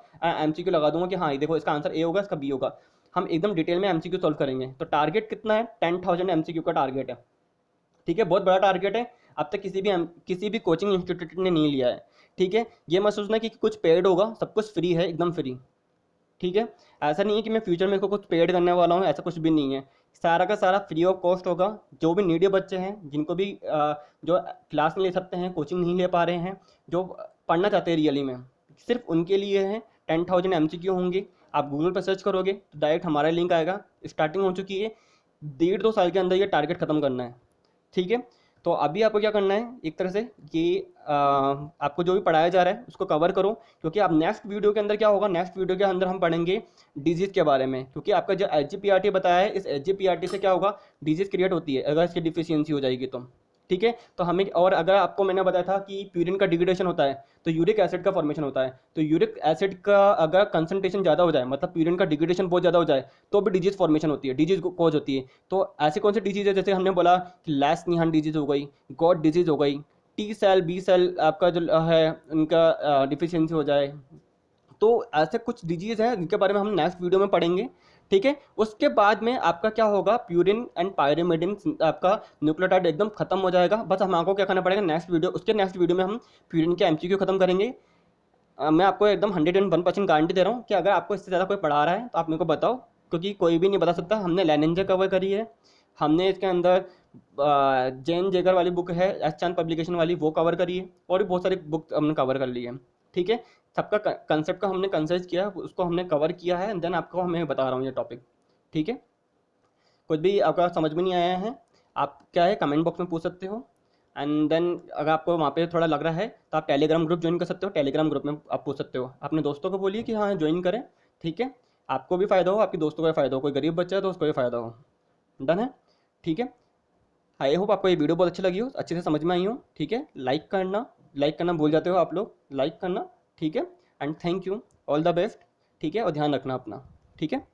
MCQ लगा दूंगा कि हाँ देखो इसका आंसर A होगा, इसका B होगा। हम एकदम डिटेल में MCQ सॉल्व करेंगे। तो टारगेट कितना है, 10,000 MCQ का टारगेट है। ठीक है, बहुत बड़ा टारगेट है, अब तक किसी भी कोचिंग इंस्टीट्यूट ने नहीं लिया है। ठीक है, ये मत सोचना कि कुछ पेड होगा, सब कुछ फ्री है, एकदम फ्री। ठीक है, ऐसा नहीं है कि मैं फ्यूचर में इसको कुछ पेड करने वाला हूँ, ऐसा कुछ भी नहीं है। सारा का सारा फ्री ऑफ कॉस्ट होगा। जो भी नीडी बच्चे हैं, जिनको भी जो क्लास नहीं ले सकते हैं, कोचिंग नहीं ले पा रहे हैं, जो पढ़ना चाहते हैं रियली में, सिर्फ उनके लिए है। 10,000 MCQ होंगे। आप गूगल पर सर्च करोगे तो डायरेक्ट हमारा लिंक आएगा। स्टार्टिंग हो चुकी है, 1.5-2 साल के अंदर ये टारगेट खत्म करना है। ठीक है, तो अभी आपको क्या करना है, एक तरह से कि आपको जो भी पढ़ाया जा रहा है उसको कवर करो, क्योंकि आप नेक्स्ट वीडियो के अंदर क्या होगा, नेक्स्ट वीडियो के अंदर हम पढ़ेंगे डिजीज़ के बारे में। क्योंकि आपका जो SGPRT बताया है, इस SGPRT से क्या होगा, डिजीज़ क्रिएट होती है अगर इसकी डिफिशियंसी हो जाएगी तो। ठीक है, तो हमें, और अगर आपको मैंने बताया था कि प्यूरिन का डिग्रेडेशन होता है तो यूरिक एसिड का फॉर्मेशन होता है। तो यूरिक एसिड का अगर कंसंट्रेशन ज़्यादा हो जाए, मतलब प्यूरिन का डिग्रेडेशन बहुत ज़्यादा हो जाए, तो भी डिजीज़ फॉर्मेशन होती है, डिजीज़ कॉज होती है। तो ऐसी कौन सी डिजीज़ है, जैसे हमने बोला कि लैस्निहान डिजीज़ हो गई, गॉट डिजीज़ हो गई, T सेल B सेल आपका जो है उनका डिफिशियंसी हो जाए। तो ऐसे कुछ डिजीज़ हैं जिनके बारे में हम नेक्स्ट वीडियो में पढ़ेंगे। ठीक है, उसके बाद में आपका क्या होगा, प्यूरिन एंड पायरिमिडिन आपका न्यूक्लियोटाइड एकदम खत्म हो जाएगा। बस हमको क्या करना पड़ेगा, नेक्स्ट वीडियो में हम प्यूरिन के MCQ खत्म करेंगे। मैं आपको एकदम 101% गारंटी दे रहा हूँ कि अगर आपको इससे ज़्यादा कोई पढ़ा रहा है तो आप मेरे को बताओ, क्योंकि कोई भी नहीं बता सकता। हमने लेनेंजर कवर करी है, हमने इसके अंदर जैन जेगर वाली बुक है एस चांद पब्लिकेशन वाली, वो कवर करी है, और भी बहुत सारी बुक हमने कवर कर ली है। ठीक है, सबका कंसेप्ट का हमने कंसर्च किया, उसको हमने कवर किया है, देन आपको मैं बता रहा हूँ ये टॉपिक। ठीक है, कुछ भी आपका समझ में नहीं आया है, आप क्या है कमेंट बॉक्स में पूछ सकते हो। एंड देन अगर आपको वहाँ पे थोड़ा लग रहा है तो आप टेलीग्राम ग्रुप ज्वाइन कर सकते हो। टेलीग्राम ग्रुप में आप पूछ सकते हो, अपने दोस्तों को बोलिए कि हाँ ज्वाइन करें। ठीक है, आपको भी फ़ायदा हो, आपके दोस्तों को भी फ़ायदा हो, कोई गरीब बच्चा है तो उसको भी फ़ायदा हो। डन है, ठीक है। आई होप आपको ये वीडियो बहुत अच्छी लगी हो, अच्छे से समझ में आई हो, ठीक है। लाइक करना भूल जाते हो आप लोग, लाइक करना, ठीक है। And thank you, all the best, ठीक है, और ध्यान रखना अपना, ठीक है।